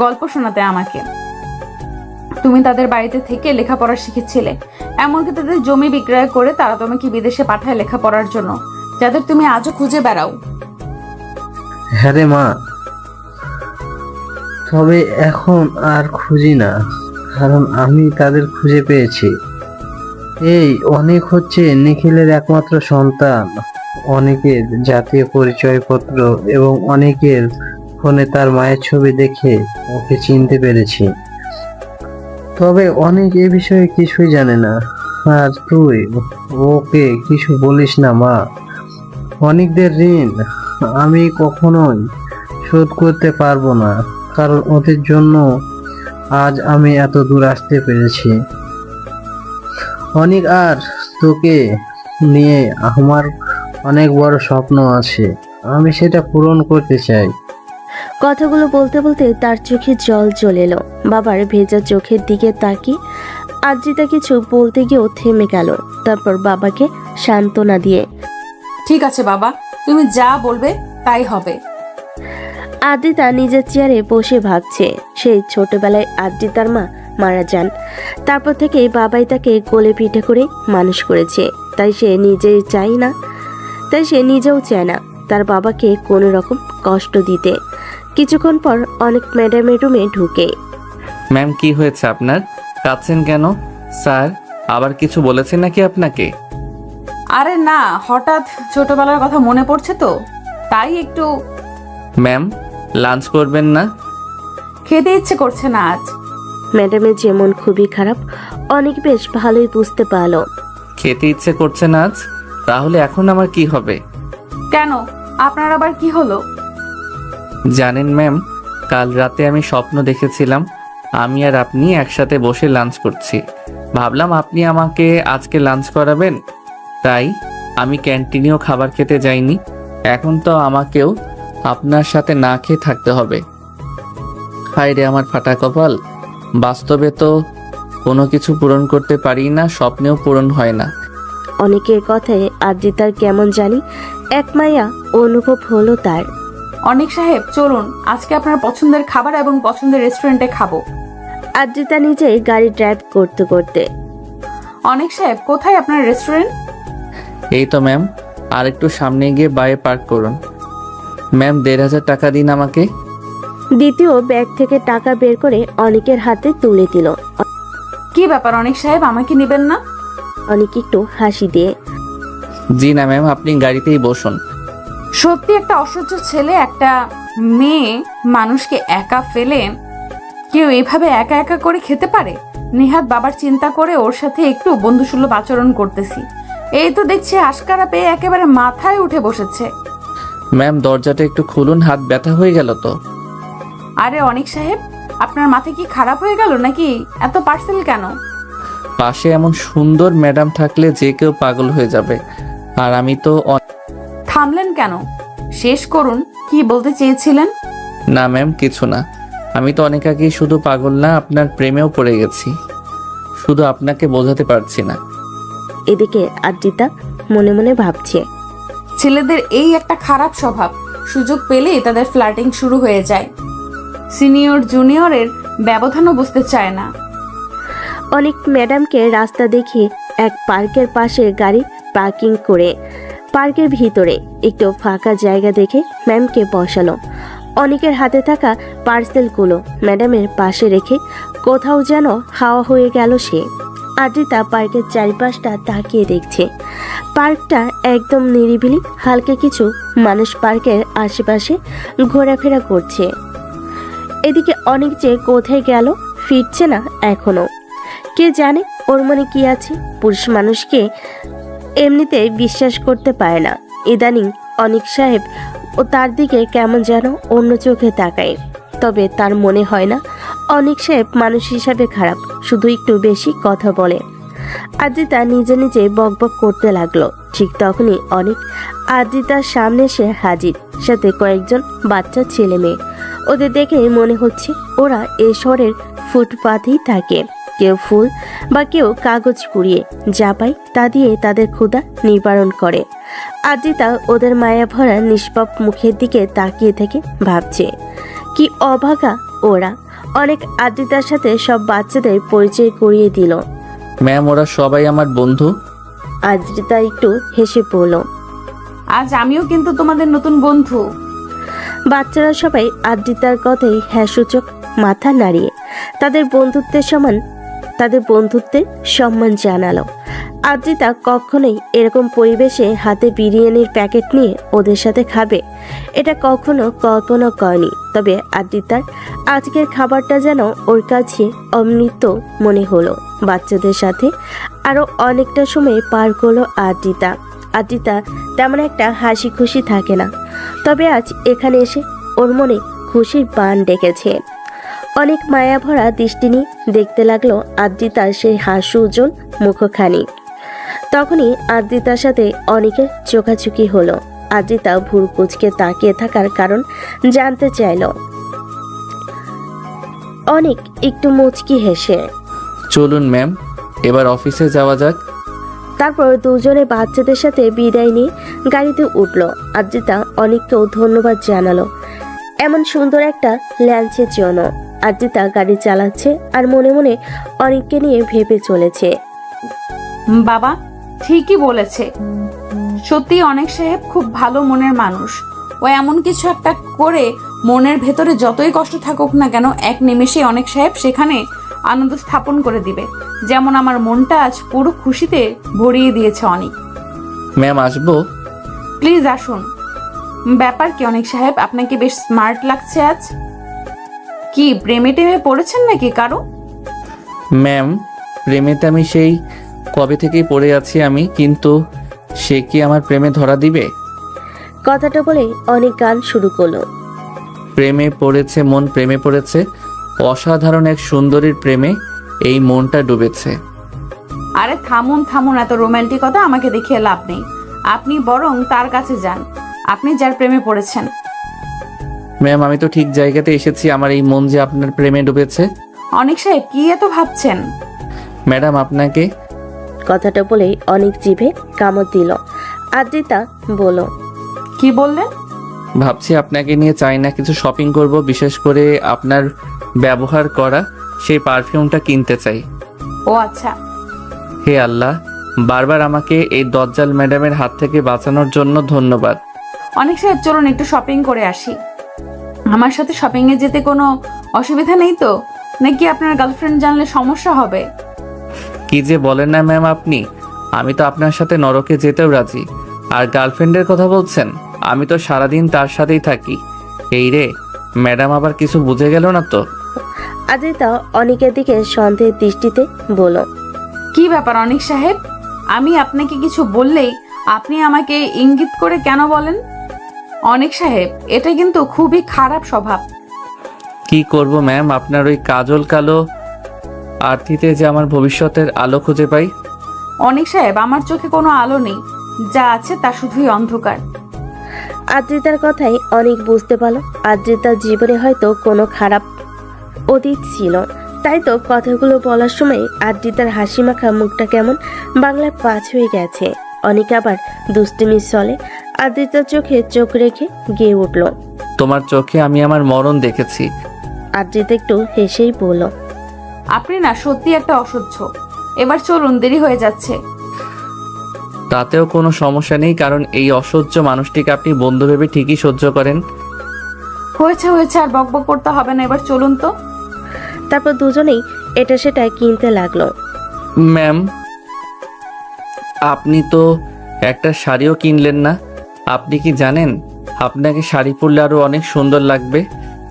গল্প শোনাতে আমাকে। তুমি তাদের বাড়িতে থেকে লেখাপড়া শিখেছিলে, এমনকি তাদের জমি বিক্রয় করে তারা তোমাকে বিদেশে পাঠায় লেখাপড়ার জন্য, যাদের তুমি আজও খুঁজে বেড়াও। হ্যাঁ রে মা, তবে এখন আর খুঁজি না, কারণ আমি তাদের খুঁজে পেয়েছি। এই অনেক হচ্ছে নিখিলের একমাত্র সন্তান। অনেকের জাতীয় পরিচয়পত্র এবং অনেকের ফোনে তার মায়ের ছবি দেখে ওকে চিনতে পেরেছি। তবে অনেক এ বিষয়ে কিছুই জানে না, আর তুই ওকে কিছু বলিস না মা। অনেকদের ঋণ আমি কখনোই শোধ করতে পারবো না, কারণ ওদের জন্য আজ আমি এত দূর আসতে পেরেছি। অনেক, আর তোকে নিয়ে আমার অনেক বড় স্বপ্ন আছে, আমি সেটা পূরণ করতে চাই। কথাগুলো বলতে বলতে তার চোখে জল চলে এলো। বাবার ভেজা চোখের দিকে তাকিয়ে আদ্রিতা কিছু বলতে গিয়েও থেমে গেল। তারপর বাবাকে সান্ত্বনা দিয়ে, ঠিক আছে বাবা, তুমি যা বলবে তাই হবে। আদ্রিতা নিজের চেয়ারে বসে ভাবছে, সেই ছোটবেলায় আদ্রিতার মা মারা যান। তারপর থেকে বাবাই তাকে কোলে পিঠে করে মানুষ করেছে। তাই সে নিজেও চায় না তার বাবাকে কোনো রকম কষ্ট দিতে। কিছুক্ষণ পর অনেক ম্যাডামের রুমে ঢুকে, ম্যাম, কি হয়েছে আপনার? কাঁদছেন কেন? স্যার আবার কিছু বলেছে নাকি আপনাকে? আরে না, হঠাৎ ছোটবেলার কথা মনে পড়ছে তো, তাই একটু। ম্যাম, লাঞ্চ করবেন না? খেতে ইচ্ছে করছে না আজ। ম্যাডামের যেমন খুবই খারাপ অনেক বেশ ভালোই বুঝতে পারলো। খেতে ইচ্ছে করছে না আজ? তাহলে এখন আমার কি হবে? কেন, আপনার আবার কি হলো? জানেন ম্যাম, কাল রাতে আমি স্বপ্ন দেখেছিলাম আমি আর আপনি একসাথে বসে লাঞ্চ করছি। ভাবলাম আপনি আমাকে আজকে লাঞ্চ করাবেন, তাই আমি ক্যান্টিনেও খাবার খেতে যাইনি। এখন তো আমাকেও আপনার সাথে না খেয়ে থাকতে হবে। হায় রে আমার ফাটা কপাল, বাস্তবে তো কোনো কিছু পূরণ করতে পারি না, স্বপ্নেও পূরণ হয় না। অনেকের কথায় আদ্রিতার কেমন জানি এক মায়া অনুভব হলো তার। অনিক সাহেব চলুন, আজকে আপনার পছন্দের খাবার এবং পছন্দের রেস্টুরেন্টে খাবো। আদ্রিতা নিজেই গাড়ি ড্রাইভ করতে করতে। অনিক সাহেব কোথায় আপনার রেস্টুরেন্ট? এই তো ম্যাম, আর একটু সামনে গিয়ে বাইরে পার্ক করুন। ম্যাম 1,500 টাকা দিন আমাকে। দ্বিতীয় ব্যাগ থেকে টাকা বের করে অনেকের হাতে তুলে দিল। কি ব্যাপার অনিক সাহেব, আমাকে নেবেন না? অনেক একটু হাসি দিয়ে। জি না ম্যাম, আপনি গাড়িতেই বসুন। সত্যি একটা অসহ্য ছেলে, একটা মেয়ে মানুষকে একা ফেলে কেউ এইভাবে একা একা করে খেতে পারে? নিহাত বাবার চিন্তা করে ওর সাথে একটু বন্ধুসুলভ আচরণ করতেছি, এই তো দেখছি আশকারা পেয়ে একেবারে মাথায় উঠে বসেছে। ম্যাম দরজাটা একটু খুলুন, হাত ব্যথা হয়ে গেল তো। আরে অনিক সাহেব, আপনার মাথা কি খারাপ হয়ে গেল নাকি? এত পার্সেল কেন? পাশে এমন সুন্দর ম্যাডাম থাকলে যে কেউ পাগল হয়ে যাবে, আর আমি তো থামলেন কেন? শেষ করুন, কি বলতে চেয়েছিলেন? না ম্যাম, কিছু না। আমি তো অনেক আগেই শুধু পাগল না, আপনার প্রেমেও পড়ে গেছি, শুধু আপনাকে বোঝাতে পারছি না। এদিকে আদ্রিতা মনে মনে ভাবছে, ছেলেদের এই একটা খারাপ স্বভাব, সুযোগ পেলেই তাদের ফ্লার্টিং শুরু হয়ে যায়। সিনিয়র জুনিয়রের ব্যবধানও বুঝতে চায় না। অনেক ম্যাডামকে রাস্তা দেখিয়ে এক পার্কের পাশে গাড়ি পার্কিং করে পার্কের ভিতরে একটু ফাঁকা জায়গা দেখে ম্যামকে বসালো। অনেকের হাতে থাকা পার্সেলগুলো ম্যাডামের পাশে রেখে কোথাও যেন হাওয়া হয়ে গেল সে। আদ্রিতা পার্কের চারিপাশটা তাকিয়ে দেখছে। পার্কটা একদম নিরিবিলি, হালকা কিছু মানুষ পার্কের আশেপাশে ঘোরাফেরা করছে। এদিকে অনেক যে কোথায় গেল, ফিরছে না এখনো। কে জানে ওর মনে কি আছে। পুরুষ মানুষকে এমনিতে বিশ্বাস করতে পারে না। ইদানিং অনিক সাহেব ও তার দিকে কেমন যেন অন্য চোখে তাকায়। তবে তার মনে হয় না অনিক সাহেব মানুষ হিসাবে খারাপ, শুধু একটু বেশি কথা বলে। আদ্রিতা নিজে নিজে বকবক করতে লাগলো। ঠিক তখনই অনেক আদ্রিতার সামনে এসে হাজির, সাথে কয়েকজন বাচ্চা ছেলে মেয়ে। ওদের দেখে মনে হচ্ছে ওরা এ শহরের ফুটপাতেই থাকে। কেউ ফুল বা কেউ কাগজ কুড়িয়ে যা পায় তা দিয়ে তাদের ক্ষুধা নিবারণ করে। আদ্রিতা ওদের মায়া ভরা নিষ্পাপ মুখের দিকে তাকিয়ে থেকে ভাবছে, কি অভাগা ওরা। অনেক আদ্রিতার সাথে সব বাচ্চাদের পরিচয় করিয়ে দিল। ম্যাম ওরা সবাই আমার বন্ধু। আদ্রিতা একটু হেসে পড়ল। আজ আমিও কিন্তু তোমাদের নতুন বন্ধু। বাচ্চারা সবাই আদ্রিতার কথাই হ্যাঁ সূচক মাথা নাড়িয়ে তাদের বন্ধুত্বের সম্মান জানালো। আদ্রিতা কখনোই এরকম পরিবেশে হাতে বিরিয়ানির প্যাকেট নিয়ে ওদের সাথে খাবে, এটা কখনো কল্পনা করেনি। তবে আদ্রিতার আজকের খাবারটা যেন ওর কাছে অমৃত মনে হলো। বাচ্চাদের সাথে আরো অনেকটা সময় পার করলো আদ্রিতা তেমন একটা হাসি খুশি থাকে না, তবে আজ এখানে এসে ওর মনে খুশির বান ডেকেছে। অনেক মায়া ভরা দৃষ্টি নিয়ে দেখতে লাগলো আদ্রিতার সেই হাসি উজ্জ্বল মুখখানি। তখনই আদ্রিতার সাথে অনেকের চোখাচোখি হলো। আদ্রিতা ভুরু কুঁচকে তাকিয়ে থাকার কারণ জানতে চাইল। অনেক একটু মুচকি হেসে, চলুন ম্যাম, এবার অফিসে যাওয়া যাক। তারপর দুজনে বাচ্চাদের সাথে বিদায় নিয়ে গাড়িতে উঠল। আদ্রিতা অনেককেও ধন্যবাদ জানালো এমন সুন্দর একটা লাঞ্চের জন্য। আদ্রিতা গাড়ি চালাচ্ছে আর মনে মনে অনেককে নিয়ে ভেবে চলেছে। বাবা ঠিকই বলেছে, সত্যি অনেক সাহেব খুব ভালো মনের মানুষ। ও এমন কিছু একটা করে মনের ভেতরে যতই কষ্ট থাকুক না কেন, এক নিমেষে অনেক সাহেব সেখানে আনন্দ স্থাপন করে দিবে। যেমন আমার মনটা আজ পুরো খুশিতে ভরিয়ে দিয়েছে অনেক। ম্যাম আসবো? প্লিজ আসুন। ব্যাপার কি অনেক সাহেব, আপনাকে বেশ স্মার্ট লাগছে আজ। কি প্রেমে টেমে পড়েছেন নাকি কারো? ম্যাম প্রেমেতে আমি সেই কবে থেকেই পড়ে আছি আমি, কিন্তু সে কি আমার প্রেমে ধরা দিবে? কথাটা বলে অনেক গান শুরু করলো। প্রেমে পড়েছে মন, প্রেমে পড়েছে অসাধারণ এক সুন্দরীর প্রেমে এই মনটা ডুবেছে। আরে থামুন থামুন, এত রোমান্টিকতা আমাকে দেখিয়ে লাভ নেই। আপনি বরং তার কাছে যান, আপনি যার প্রেমে পড়েছেন। ম্যাম, আমি তো ঠিক জায়গাতে এসেছি। আমার এই মন যে আপনার প্রেমে ডুবেছে। অনেক সাহেব, কি এত ভাবছেন? ম্যাডাম, আপনাকে। কথাটা বলেই অনেক জিভে কামড় দিল। আদ্রিতা বলল, কি বললেন? ভাবছি আপনাকে নিয়ে চাই না কিছু শপিং করব, বিশেষ করে আপনার ব্যবহার করা সেই পারফিউমটা কিনতে চাই। ও আচ্ছা। হে আল্লাহ, বারবার আমাকে এই দজ্জাল ম্যাডামের হাত থেকে বাঁচানোর জন্য ধন্যবাদ। অনেক সাহেব, চলুন একটু শপিং করে আসি। আমার সাথে শপিং এ যেতে কোনো অসুবিধা নেই তো? নাকি আপনার গার্লফ্রেন্ড জানলে সমস্যা হবে? কি যে বলেন না ম্যাম আপনি, আমি তো আপনার সাথে নরকে যেতেও রাজি। আর গার্লফ্রেন্ডের কথা বলছেন, আমি তো সারাদিন তার সাথেই থাকি। এই রে, ম্যাডাম আবার কিছু বুঝে গেল না তো? আদ্রিতা অনেকের দিকে সন্দেহের দৃষ্টিতে বলল, কি ব্যাপার অনেক সাহেব? আমি আপনাকে কিছু বললেই আপনি আমাকে ইঙ্গিত করে কেন বলেন? অনেক সাহেব, এটা কিন্তু খুবই খারাপ স্বভাব। কি করব ম্যাম, আপনার ওই কাজল কালো আরতিতে যে আমার ভবিষ্যতের আলো খুঁজে পাই। অনেক সাহেব, আমার চোখে কোনো আলো নেই, যা আছে তা শুধুই অন্ধকার। আদ্রিতার কথাই অনেক বুঝতে পারল আদ্রিতার জীবনে হয়তো কোনো খারাপ অতীত ছিল। তাই তো কথাগুলো বলার সময় আদ্রিতার হাসি মাখা মুখটা কেমন বাংলায় পাঁচ হয়ে গেছে। অনেক আবার দুষ্টুমির চলে আদ্রিতার চোখে চোখ রেখে গেয়ে উঠল, তোমার চোখে আমি আমার মরণ দেখেছি। আদ্রিতা একটু হেসেই বলল, আপনি না সত্যি একটা অসহ্য। এবার চলুন, দেরি হয়ে যাচ্ছে। তাতেও কোনো সমস্যা নেই, কারণ এই অসহ্য মানুষটিকে আপনি বন্ধু ভেবে ঠিকই সহ্য করেন। হয়েছে হয়েছে, আর বকবক করতে হবে না, এবার চলুন তো। তারপর দুজনেই এটা সেটা কিনতে লাগলো। ম্যাম, আপনি তো একটা শাড়িও কিনলেন না। আপনি কি জানেন আপনাকে শাড়ি পরলে আরো অনেক সুন্দর লাগবে?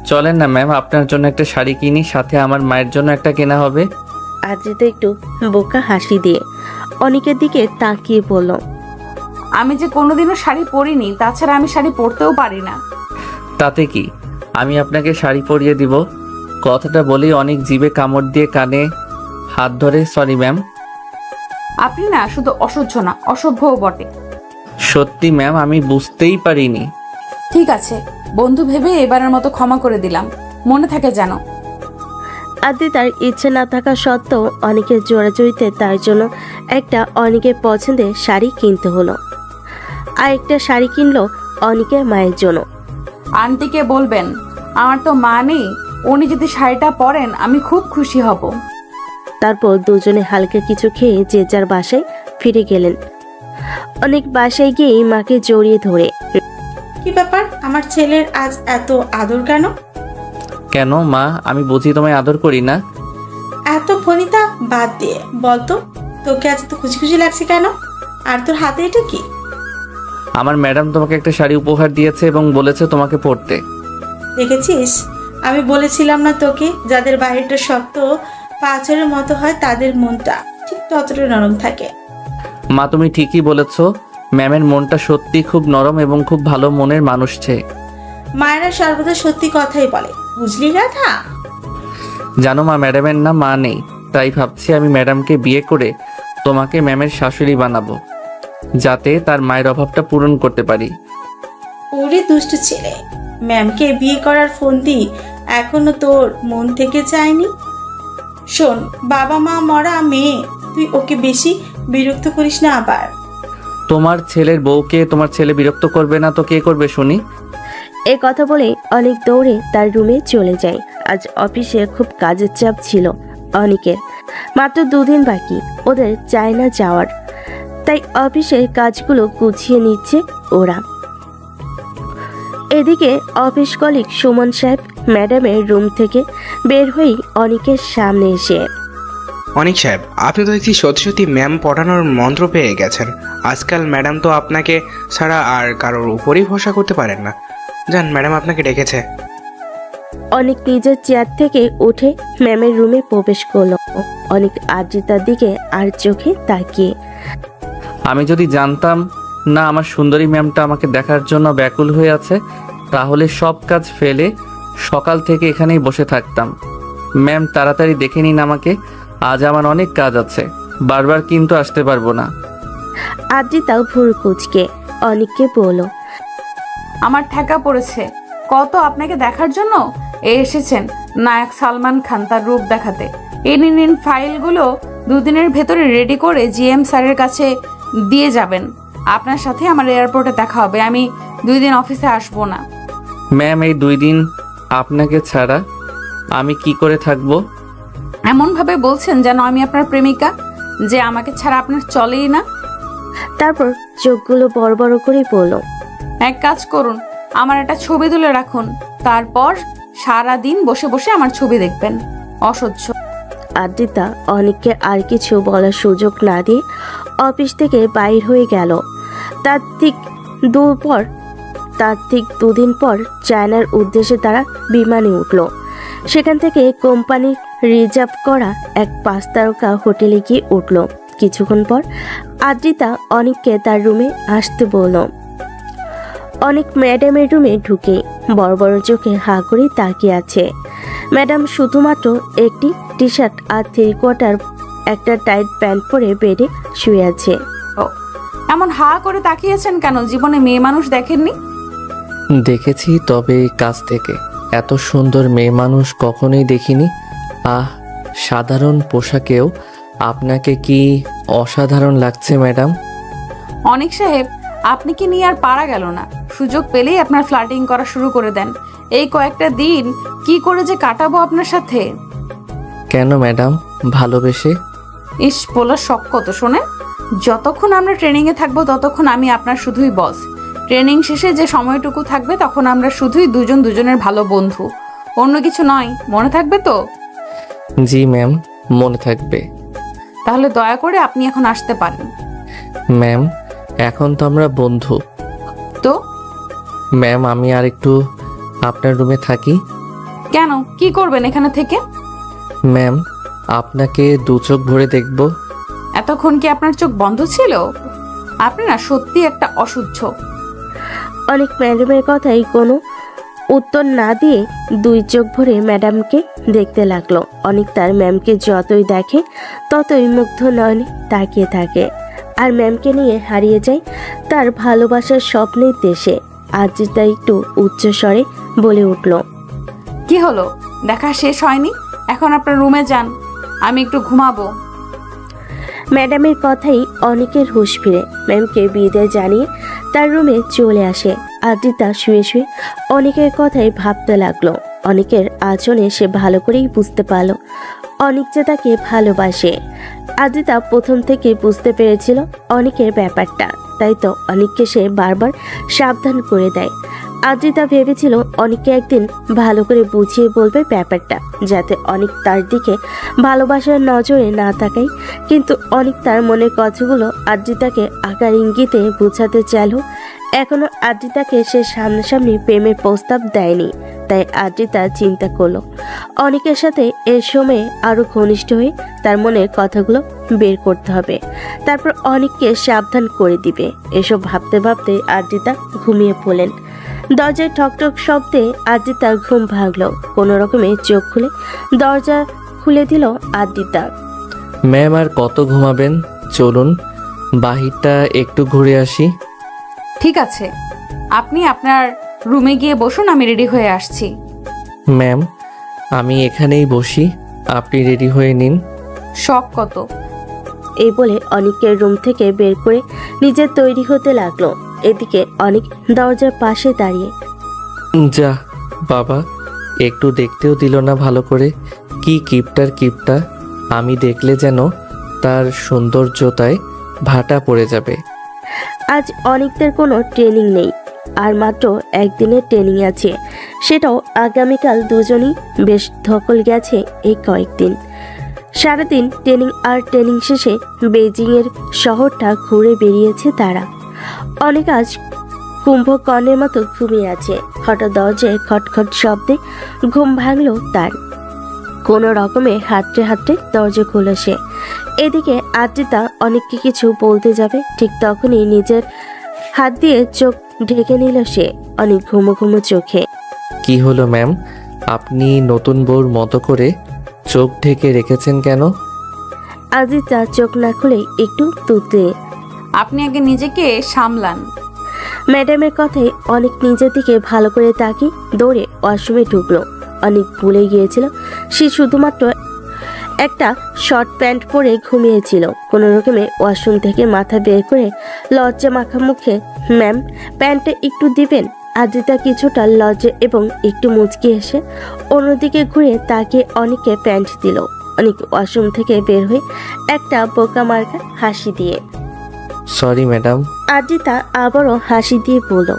চলেন না ম্যাম, আপনার জন্য একটা শাড়ি কিনি, সাথে আমার মায়ের জন্য একটা কেনা হবে। আদ্রিতা একটু বোকা হাসি দিয়ে অনেকের দিকে তাকিয়ে বলল, আমি যে কোনোদিনও শাড়ি পরিনি, তাছাড়া আমি শাড়ি পরতেও পারি না। তাতে কি, আমি আপনাকে শাড়ি পরিয়ে দিব। কথাটা বলেই অনেক জিভে কামড় দিয়ে কানে হাত ধরে, সরি ম্যাম। আপনি না শুধু অসহ্য না, অসভ্যও বটে। সত্যি ম্যাম, আমি বুঝতেই পারিনি। ঠিক আছে, বন্ধু ভেবে এবারের মতো ক্ষমা করে দিলাম, মনে থাকে যেন। আদ্রিতার ইচ্ছে না থাকা সত্ত্বেও অনেকের জোড়াজড়িতে তার জন্য একটা অনেকের পছন্দের শাড়ি কিনতে হলো। আর একটা শাড়ি কিনলো অনেকের মায়ের জন্য। আন্টিকে বলবেন আমার তো মা নেই, উনি যদি শাড়িটা পরেন আমি খুব খুশি হব। তারপর দুজনে হালকা কিছু খেয়ে যে যার বাসায় ফিরে গেলেন। অনেক বাসায় গিয়ে মাকে জড়িয়ে ধরে, কি ব্যাপার, আমার ছেলের আজ এত আদর কেন? কেন মা, আমি বুঝি তোমায় আদর করি না? এত ফনিতা বাদ দিয়ে বলতো, তোকে আজ তো খুশি খুশি লাগছে কেন? আর তোর হাতে এটা কি? আমার ম্যাডাম তোমাকে একটা শাড়ি উপহার দিয়েছে এবং বলেছে তোমাকে পরতে। দেখেছিস, আমি বলেছিলাম না তোকে, যাদের বাইরেটা শক্ত পাথরের মতো হয় তাদের মনটা ঠিক ততটা নরম থাকে। মা, তুমি ঠিকই বলেছ। ম্যামের মনটা সত্যি খুব নরম এবং খুব ভালো মনের মানুষ ছে। মায়েরা সর্বদা সত্যি কথাই বলে, বুঝলি গাধা? জানো মা, ম্যাডামের না মা নেই, তাই ভাবছি আমি ম্যাডামকে বিয়ে করে তোমাকে ম্যামের শাশুড়ি বানাবো, যাতে তার মায়ের অভাবটা পূরণ করতে পারি। ওরে দুষ্টু ছেলে, ম্যামকে বিয়ে করার ফোন দি এখনো তোর মন থেকে চায়নি? শোন, বাবা মা মরা মেয়ে, তুই ওকে বেশি বিরক্ত করিস না আবার। তোমার ছেলের বউকে তোমার ছেলে বিরক্ত করবে না তো কে করবে শুনি? এ কথা বলে অনেক দৌড়ে তার রুমে চলে যায়। আজ অফিসে খুব কাজের চাপ ছিল অনেকের, মাত্র 2 দিন বাকি ওদের চায়না যাওয়ার, তাই অফিসের কাজগুলো গুছিয়ে নিচ্ছে ওরা। এদিকে অফিস কলিগ সুমন সাহেব ম্যাডামের রুম থেকে বের হয়েই অনেকের সামনে এসে, অনেক সাহেব, আপনি তো দেখছি সত্যি সত্যি ম্যাম পড়ানোর মন্ত্র পেয়ে গেছেন। আজকাল ম্যাডাম তো আপনাকে ছাড়া আর কারোর উপরেই ভরসা করতে পারেন না। যান, ম্যাডাম আপনাকে ডেকেছে। অনেক নিজের চেয়ার থেকে উঠে ম্যামের রুমে প্রবেশ করলো। অনেক আদ্রিতার দিকে আর চোখে তাকিয়ে, আমি যদি জানতাম না আমার সুন্দরী ম্যামটা আমাকে দেখার জন্য ব্যাকুল হয়ে আছে, তাহলে সব কাজ ফেলে সকাল থেকে এখানেই বসে থাকতাম। ম্যাম তাড়াতাড়ি দেখে নিন আমাকে, আজ আমার অনেক কাজ আছে, বারবার কিন্তু আসতে পারবো না। আদ্রিতা ভুর কুচকে অনিককে বলল, আমার ঠেকা পড়েছে কত আপনাকে দেখার জন্য। এসেছেন নায়ক সালমান খান তার রূপ দেখাতে। এই নিন ফাইলগুলো 2 দিনের ভেতরে রেডি করে জিএম স্যারের কাছে দিয়ে যাবেন। আপনার সাথে আমার এয়ারপোর্টে দেখা হবে। আমি 2 দিন অফিসে আসবো না। ম্যাম এই 2 দিন আপনাকে ছাড়া আমি কি করে থাকবো? এমনভাবে বলছেন যেন আমি আপনার প্রেমিকা, যে আমাকে ছাড়া আপনার চলেই না। তারপর চোখগুলো বড় বড় করে বলল, এক কাজ করুন, আমার একটা ছবি তুলে রাখুন, তারপর সারা দিন বসে বসে আমার ছবি দেখবেন। অসহ্য। আদ্রিতা অনিককে আর কিছু বলার সুযোগ না দিয়ে অফিস থেকে বাইর হয়ে গেল। তার ঠিক 2 দিন পর চায়নার উদ্দেশ্যে তারা বিমানে উঠল। সেখান থেকে কোম্পানির রিজার্ভ করা এক 5 তারকা হোটেলে গিয়ে উঠল। কিছুক্ষণ পর আদ্রিতা অনিককে তার রুমে আসতে বলল। অনেক ম্যাডামের রুমে ঢুকে বড় বড় চোখে হাঁ করে তাকিয়ে আছে। ম্যাডাম শুধুমাত্র একটি টি শার্ট আর 3/4 একটা টাইট প্যান্ট পরে বেডে শুয়ে আছে। এমন হা করে তাকিয়েছেন কেন? জীবনে মেয়ে মানুষ দেখেননি? দেখেছি, তবে কাছ থেকে। এত সুন্দর মেয়ে মানুষ কখনোই দেখিনি। আহ, সাধারণ পোশাকেও আপনাকে কি অসাধারণ লাগছে ম্যাডাম। অনিক সাহেব, আপনি কি নিয়ে আর পারা গেল না? সুযোগ পেলেই আপনার ফ্লার্টিং করা শুরু করে দেন। এই কয়েকটা দিন কি করে যে কাটাবো আপনার সাথে। কেন ম্যাডাম, ভালোবেসে? ইস, বলার শখ কত শোনেন। যতক্ষণ আমরা ট্রেনিংয়ে থাকবো ততক্ষণ আমি আপনার শুধুই বস। ট্রেনিং শেষে যে সময়টুকু থাকবে তখন আমরা শুধুই দুজনের ভালো বন্ধু, অন্য কিছু নয়। মনে থাকবে তো? জি ম্যাম, মনে থাকবে। তাহলে দয়া করে আপনি এখন আসতে পারেন। ম্যাম, এখন তো আমরা বন্ধু। তো ম্যাম, আমি আর একটু আপনার রুমে থাকি। কেন, কি করবেন এখানে থেকে? ম্যাম, আপনাকে 2 চোখ ভরে দেখব। এতক্ষণ কি আপনার চোখ বন্ধ ছিল? আপনি না সত্যি একটা অসহ্য। অনেক ম্যাডামের কথাই কোনো উত্তর না দিয়ে 2 চোখ ভরে ম্যাডামকে দেখতে লাগলো। অনেক তার ম্যামকে যতই দেখে ততই মুগ্ধ নয়নে তাকিয়ে থাকে, আর ম্যামকে নিয়ে হারিয়ে যায় তার ভালোবাসার স্বপ্নের দেশে। আদ্রিতা একটু উচ্চস্বরে বলে উঠল, কি হলো? দেখা শেষ হয়নি? এখন আপনার রুমে যান, আমি একটু ঘুমাবো। ম্যাডামের কথাই অনেকের হুঁশ ফিরে ম্যামকে বিদায় জানিয়ে তার রুমে চলে আসে। আদ্রিতা শুয়ে শুয়ে অনেকের কথাই ভাবতে লাগলো। অনেকের আচরণে সে ভালো করেই বুঝতে পারল অনেক যে তাকে ভালোবাসে। আদ্রিতা প্রথম থেকে বুঝতে পেরেছিল অনেকের ব্যাপারটা, তাই তো অনেককে সে বারবার সাবধান করে দেয়। আদ্রিতা ভেবেছিল অনেককে একদিন ভালো করে বুঝিয়ে বলবে ব্যাপারটা, যাতে অনেক তার দিকে ভালোবাসার নজরে না তাকায়। কিন্তু অনেক তার মনের কথাগুলো আদ্রিতাকে আকার ইঙ্গিতে বোঝাতে চাইল। এখনো আদ্রিতাকে সে সামনাসামনি প্রেমের প্রস্তাব দেয়নি, তাই আদ্রিতা চিন্তা করলো অনেকের সাথে এর সময়ে আরো ঘনিষ্ঠ হয়ে তার মনের কথাগুলো বের করতে হবে, তারপর অনেককে সাবধান করে দিবে। এসব ভাবতে ভাবতে আদ্রিতা ঘুমিয়ে পড়লেন। দরজায় ঠকঠক শব্দে আদ্রিতার ঘুম ভাঙলো। কোনো রকমে চোখ খুলে দরজা খুলে দিল আদ্রিতা। ম্যাম, আর কত ঘুমাবেন? চলুন বাহিরটা একটু ঘুরে আসি। ঠিক আছে, আপনি আপনার রুমে গিয়ে বসুন, আমি রেডি হয়ে আসছি। ম্যাম, আমি এখানেই বসি, আপনি রেডি হয়ে নিন। শখ কত। এই বলে অনিকের রুম থেকে বের করে নিজে তৈরি হতে লাগলো। এদিকে অনেক দরজার পাশে দাঁড়িয়ে। যা বাবা, একটু দেখতেও দিল না ভালো করে। কি কিপটা, আমি দেখলে যেন তার সৌন্দর্যতায় ভাটা পড়ে যাবে। আজ অনেকদের কোনো ট্রেনিং নেই, আর মাত্র একদিনের ট্রেনিং আছে, সেটাও আগামীকাল। দুজনই বেশ ধকল গেছে এই কয়েকদিন। সারাদিন ট্রেনিং, আর ট্রেনিং শেষে বেজিংয়ের শহরটা ঘুরে বেরিয়েছে তারা। অনেক আজ কুম্ভকর্ণের মতো ঘুমিয়ে আছে। হঠাৎ দরজায় খটখট শব্দে ঘুম ভাঙলো তার। কোনো রকমে হাঁটতে হাঁটতে দরজা খুলে সে। এদিকে আদ্রিতা অনেককে কিছু বলতে যাবে, ঠিক তখনই নিজের হাত দিয়ে চোখ ঢেকে নিল সে অনেক ঘুমো ঘুমো চোখে। কি হলো ম্যাম, আপনি নতুন বউর মতো করে চোখ ঢেকে রেখেছেন কেন? আদ্রিতা চোখ না খুলে একটু তুতলে। আপনি আগে নিজেকে সামলান। ম্যাডামের কথায় অনেক নিজের দিকে ভালো করে তাকিয়ে দৌড়ে ওয়াশরুমে ঢুকলো। অনেক ভুলে গিয়েছিল সে শুধুমাত্র একটা শর্ট প্যান্ট পরে ঘুমিয়েছিল। কোনো রকমে ওয়াশরুম থেকে মাথা বের করে লজ্জা মাখা মুখে, ম্যাম প্যান্টটা একটু দিবেন? আদ্রিতা কিছুটা লজ্জা এবং একটু মুচকি এসে অন্যদিকে ঘুরে তাকিয়ে অনেককে প্যান্ট দিল। অনেক ওয়াশরুম থেকে বের হয়ে একটা বোকা মার্কা হাসি দিয়ে। Sorry madam. আদ্রিতা আবারও হাসি দিয়ে বলল,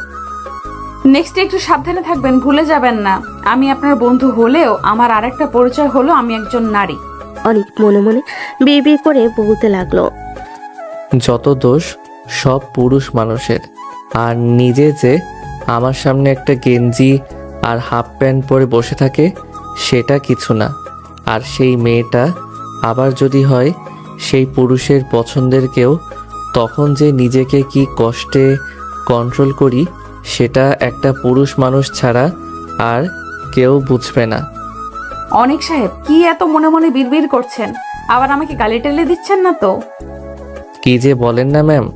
নেক্সট একটু সাবধানে থাকবেন, ভুলে যাবেন না আমি আপনার বন্ধু হলেও আমার আরেকটা পরিচয় হলো আমি একজন নারী। অনেক মনে মনে বিড়বিড় করে বলতে লাগলো। যত দোষ সব পুরুষ মানুষের, আর নিজে যে আমার সামনে একটা গেঞ্জি আর হাফ প্যান্ট পরে বসে থাকে সেটা কিছু না। আর সেই মেয়েটা আবার যদি হয় সেই পুরুষের পছন্দের কেউ, তখন যে নিজেকে কি কষ্টে কন্ট্রোল করি সেটা একটা পুরুষ মানুষ ছাড়া আর কেউ বুঝবে না। অনেক সাহেব কি এত মনে মনে বিড়বিড় করছেন? আবার আমাকে গালি টেলে দিচ্ছেন না তো? কি যে বলেন না ম্যাম,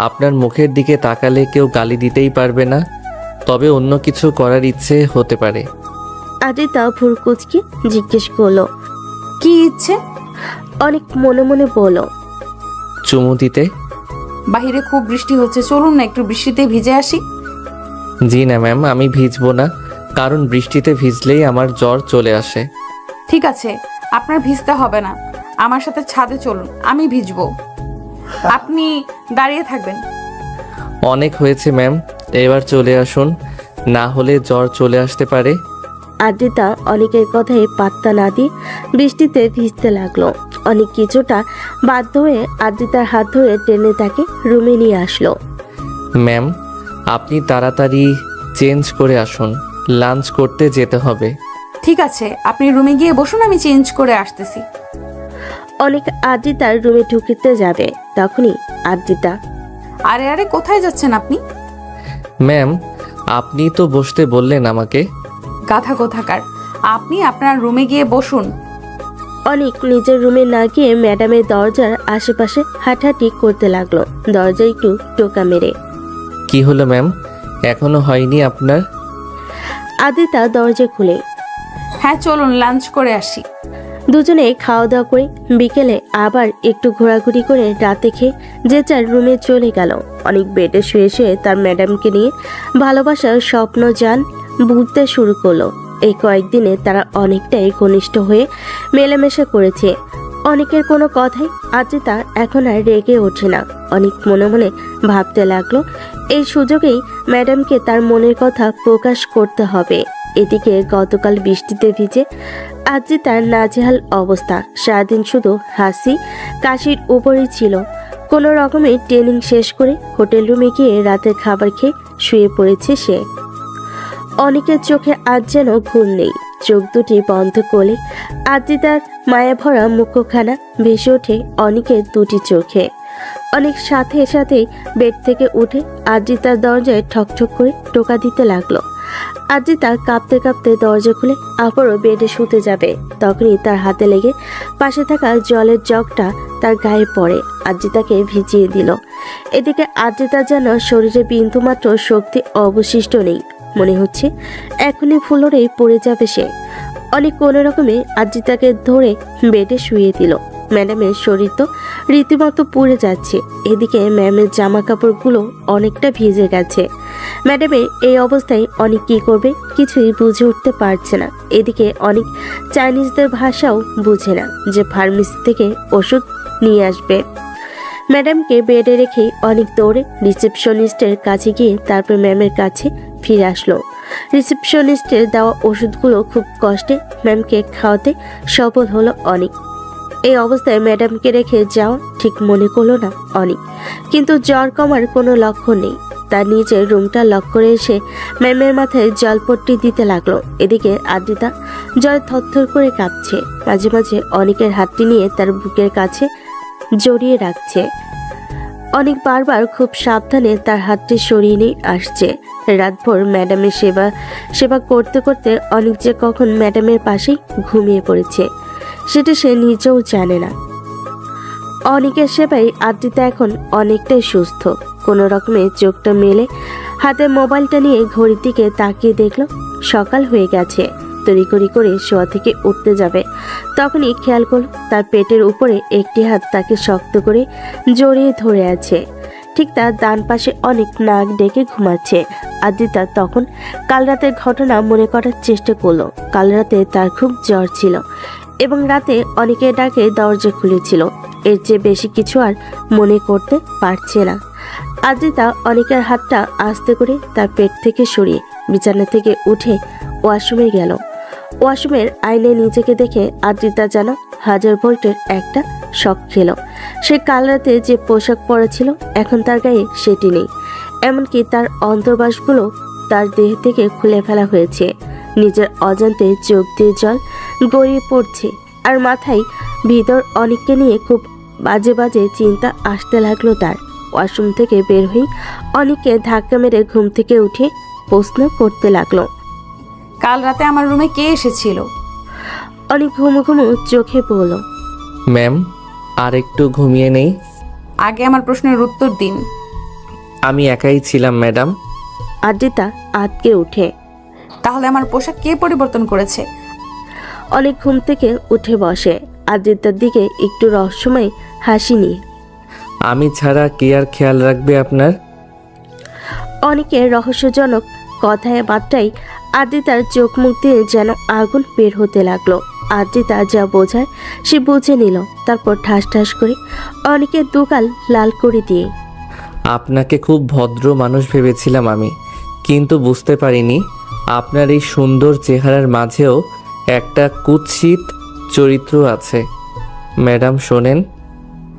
আপনার মুখের দিকে তাকালে কেউ গালি দিতেই পারবে না, তবে অন্য কিছু করার ইচ্ছে হতে পারে। আদ্রিতা ভুরকুচকে জিজ্ঞেস করলো, কি ইচ্ছে? অনেক মনে মনে বলল, চুমু দিতে। বাহিরে খুব বৃষ্টি হচ্ছে, চলুন না একটু বৃষ্টিতে ভিজে আসি। জি না ম্যাম, আমি ভিজবো না, কারণ বৃষ্টিতে ভিজলেই আমার জ্বর চলে আসে। ঠিক আছে, আপনার ভিজতে হবে না, আমার সাথে ছাদে চলুন, আমি ভিজবো, আপনি দাঁড়িয়ে থাকবেন। অনেক হয়েছে ম্যাম, এবার চলে আসুন, না হলে জ্বর চলে আসতে পারে। আদ্রিতা অনেকের কথায় পাত্তা না দিয়ে বৃষ্টিতে ভিজতে লাগলো। অনেক কিছুটা বাধ্য হয়ে আদ্রিতার হাত ধরে টেনে তাকে রুমে নিয়ে আসলো। ম্যাম আপনি তাড়াতাড়ি চেঞ্জ করে আসুন, লাঞ্চ করতে যেতে হবে। ঠিক আছে, আপনি রুমে গিয়ে বসুন, আমি চেঞ্জ করে আসতেছি। অনেক আদ্রিতার রুমে ঢুকতে যাবে, তখনই আদ্রিতা, আরে আরে কোথায় যাচ্ছেন আপনি? ম্যাম আপনি তো বসতে বললেন আমাকে। গাধা কোথাকার, আপনি আপনার রুমে গিয়ে বসুন। অনেক নিজের রুমে না গিয়ে ম্যাডামের দরজার আশেপাশে হাঁটাহাঁটি করতে লাগলো, দরজা একটু টোকা মেরে। কি হলো ম্যাম, এখনো হয়নি আপনার? আদ্রিতা দরজা খুলে, হ্যাঁ চলুন লাঞ্চ করে আসি। দুজনে খাওয়া দাওয়া করে বিকেলে আবার একটু ঘোরাঘুরি করে রাতে খেয়ে যে যার রুমে চলে গেল। অনেক বেডে শুয়ে শুয়ে তার ম্যাডামকে নিয়ে ভালোবাসার স্বপ্ন যান বুঝতে শুরু করলো। এই কয়েকদিনে তারা অনেকটাই ঘনিষ্ঠ হয়ে মেলামেশা করেছে। অনেকের কোনো কথাই আদ্রিতা এখন আর রেগে ওঠে না। অনেক মনে মনে ভাবতে লাগলো, এই সুযোগেই ম্যাডামকে তার মনের কথা প্রকাশ করতে হবে। এদিকে গতকাল বৃষ্টিতে ভিজে আদ্রিতার নাজেহাল অবস্থা, সারাদিন শুধু হাসি কাশির উপরেই ছিল। কোনো রকমে ট্রেনিং শেষ করে হোটেল রুমে গিয়ে রাতের খাবার খেয়ে শুয়ে পড়েছে সে। অনেকের চোখে আজ যেন ঘুম নেই, চোখ দুটি বন্ধ করলে আদ্রিতার মায়া ভরা মুখখানা ভেসে ওঠে অনেকের দুটি চোখে। অনেক সাথে সাথে বেড থেকে উঠে আদ্রিতার দরজায় ঠকঠক করে টোকা দিতে লাগলো। আদ্রিতা কাঁপতে কাঁপতে দরজা খুলে আবারও বেডে শুতে যাবে, তখনই তার হাতে লেগে পাশে থাকা জলের জগটা তার গায়ে পড়ে, আদ্রিতাকে ভিজিয়ে দিল। এদিকে আদ্রিতা যেন শরীরে বিন্দুমাত্র শক্তি অবশিষ্ট নেই, মনে হচ্ছে এখনই ফ্লোরেই পড়ে যাবে সে। অনেক কোনো রকমে আদ্রিতাকে ধরে বেডে শুয়ে দিল। ম্যাডামের শরীর তো রীতিমতো পুড়ে যাচ্ছে, এদিকে ম্যামের জামা কাপড়গুলো অনেকটা ভিজে গেছে। ম্যাডামের এই অবস্থায় অনেক কী করবে কিছুই বুঝে উঠতে পারছে না। এদিকে অনেক চাইনিজদের ভাষাও বুঝে না যে ফার্মেসি থেকে ওষুধ নিয়ে আসবে। ম্যাডামকে বেডে রেখে অনেক দৌড়ে রিসেপশনিস্টের কাছে গিয়ে তারপর ম্যামের কাছে ফিরে আসলো। রিসেপশনিস্টের দেওয়া ওষুধগুলো খুব কষ্টে ম্যামকে খাওয়াতে সফল হলো অনেক। এই অবস্থায় ম্যাডামকে রেখে যাওয়া ঠিক মনে করলো না অনেক, কিন্তু জ্বর কমার কোনো লক্ষণ নেই। তার নিজের রুমটা লক করে এসে ম্যামের মাথায় জলপট্টি দিতে লাগলো। এদিকে আদ্রিতা জ্বরে থরথর করে কাঁপছে, মাঝে মাঝে অনেকের হাতটি নিয়ে তার বুকের কাছে জড়িয়ে রাখছে। অনেক বারবার খুব সাবধানে তার হাতটি সরিয়ে নিয়ে আসছে। রাতভর ম্যাডামের সেবা করতে করতে অনেক যে কখন ম্যাডামের পাশেই ঘুমিয়ে পড়েছে। সেটা সে নিজেও জানে না। অনেকের সেবায় আদ্রিতা এখন অনেকটাই সুস্থ। কোনো রকমে চোখটা মেলে হাতে মোবাইলটা নিয়ে ঘড়ির দিকে তাকিয়ে দেখলো সকাল হয়ে গেছে। তড়িঘড়ি করে শোয়া থেকে উঠতে যাবে, তখনই খেয়াল করলো তার পেটের উপরে একটি হাত তাকে শক্ত করে জড়িয়ে ধরে আছে। ঠিক তার ডান পাশে অনেক নাক ডেকে ঘুমাচ্ছে। আদ্রিতা তখন কাল রাতের ঘটনা মনে করার চেষ্টা করলো। কাল রাতে তার খুব জ্বর ছিল এবং রাতে অনেকের ডাকে দরজা খুলেছিল। এর চেয়ে বেশি কিছু আর মনে করতে পারছে না। আদ্রিতা অনেকের হাতটা আস্তে করে তার পেট থেকে সরিয়ে বিছানা থেকে উঠে ওয়াশরুমে গেল। ওয়াশরুমের আয়নায় নিজেকে দেখে আদ্রিতা যেন 1000 ভোল্টের একটা শক খেল। সে কাল রাতে যে পোশাক পরেছিল এখন তার গায়ে সেটি নেই। এমনকি তার অন্তর্বাসগুলো তার দেহ থেকে খুলে ফেলা হয়েছে। নিজের অজান্তে চোখ দিয়ে জল গড়িয়ে পড়ছে আর মাথায় ভিতর অনেককে নিয়ে খুব বাজে বাজে চিন্তা আসতে লাগলো তার। ওয়াশরুম থেকে বের হয়ে অনেককে ধাক্কা মেরে ঘুম থেকে উঠে প্রশ্ন করতে লাগলো, কাল রাতে আমার রুমে কে এসেছিল? অনেক ঘুমো ঘুমো চোখে পড়ল। ম্যাম, আর একটু ঘুমিয়ে নেই। আগে আমার প্রশ্নের উত্তর দিন। আমি একাই ছিলাম ম্যাডাম। আদ্রিতা আটকে উঠে। তাহলে আমার পোশাক কে পরিবর্তন করেছে? অনেক ঘুম থেকে উঠে বসে আদ্রিতার দিকে একটু রহস্যময় হাসি নিয়ে। আমি ছাড়া কে আর খেয়াল রাখবে আপনার? অনেকের রহস্যজনক কথায় বার্তায় আদ্রিতার চোখ মুখ দিয়ে যেন আগুন বের হতে লাগলো। আদ্রিতা যা বোঝায় সে বুঝে নিল। তারপর ঠাস ঠাস করে অনেকের দুগাল লাল করে দিয়ে, আপনাকে খুব ভদ্র মানুষ ভেবেছিলাম আমি, কিন্তু বুঝতে পারিনি আপনার এই সুন্দর চেহারার মাঝেও একটা কুৎসিত চরিত্র আছে। ম্যাডাম শোনেন।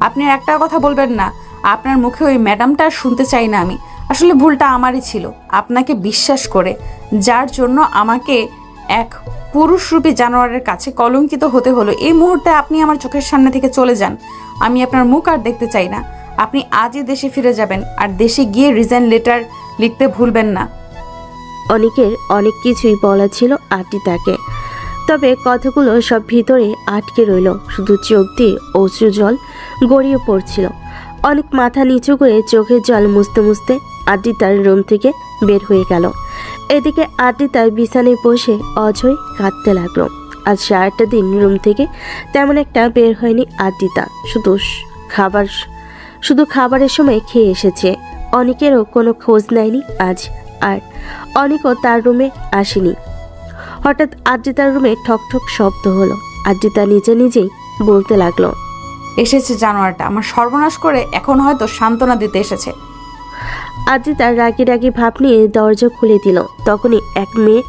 আপনি আর একটা কথা বলবেন না। আপনার মুখে ওই ম্যাডামটা আর শুনতে চাই না আমি। আসলে ভুলটা আমারই ছিল আপনাকে বিশ্বাস করে, যার জন্য আমাকে এক পুরুষরূপী জানোয়ারের কাছে কলঙ্কিত হতে হলো। এই মুহূর্তে আপনি আমার চোখের সামনে থেকে চলে যান। আমি আপনার মুখ আর দেখতে চাই না। আপনি আজই দেশে ফিরে যাবেন, আর দেশে গিয়ে রিজাইন লেটার লিখতে ভুলবেন না। অনেকের অনেক কিছুই বলা ছিল আদ্রিতাকে, তবে কথাগুলো সব ভিতরে আটকে রইল। শুধু চোখ দিয়ে অশ্রু জল গড়িয়ে পড়ছিল। অনেক মাথা নিচু করে চোখের জল মুছতে মুছতে আদ্রিতার রুম থেকে বের হয়ে গেল। এদিকে আদ্রিতার বিছানায় বসে অঝয় কাঁদতে লাগলো। আজ সারাটা দিন রুম থেকে তেমন একটা বের হয়নি আদ্রিতা। শুধু খাবারের সময় খেয়ে এসেছে। অনেকেরও কোনো খোঁজ নেয়নি আজ, আর অনেকও তার রুমে আসেনি। হঠাৎ আদ্রিতার রুমে ঠক ঠক শব্দ হলো। আদ্রিতা নিজে নিজেই বলতে লাগলো, এসেছে জানোয়ারটা আমার সর্বনাশ করে, এখন হয়তো সান্ত্বনা দিতে এসেছে। আদ্রিতা রাগি রাগি ভাব নিয়ে দরজা খুলে দিল। তখনই এক মেয়ে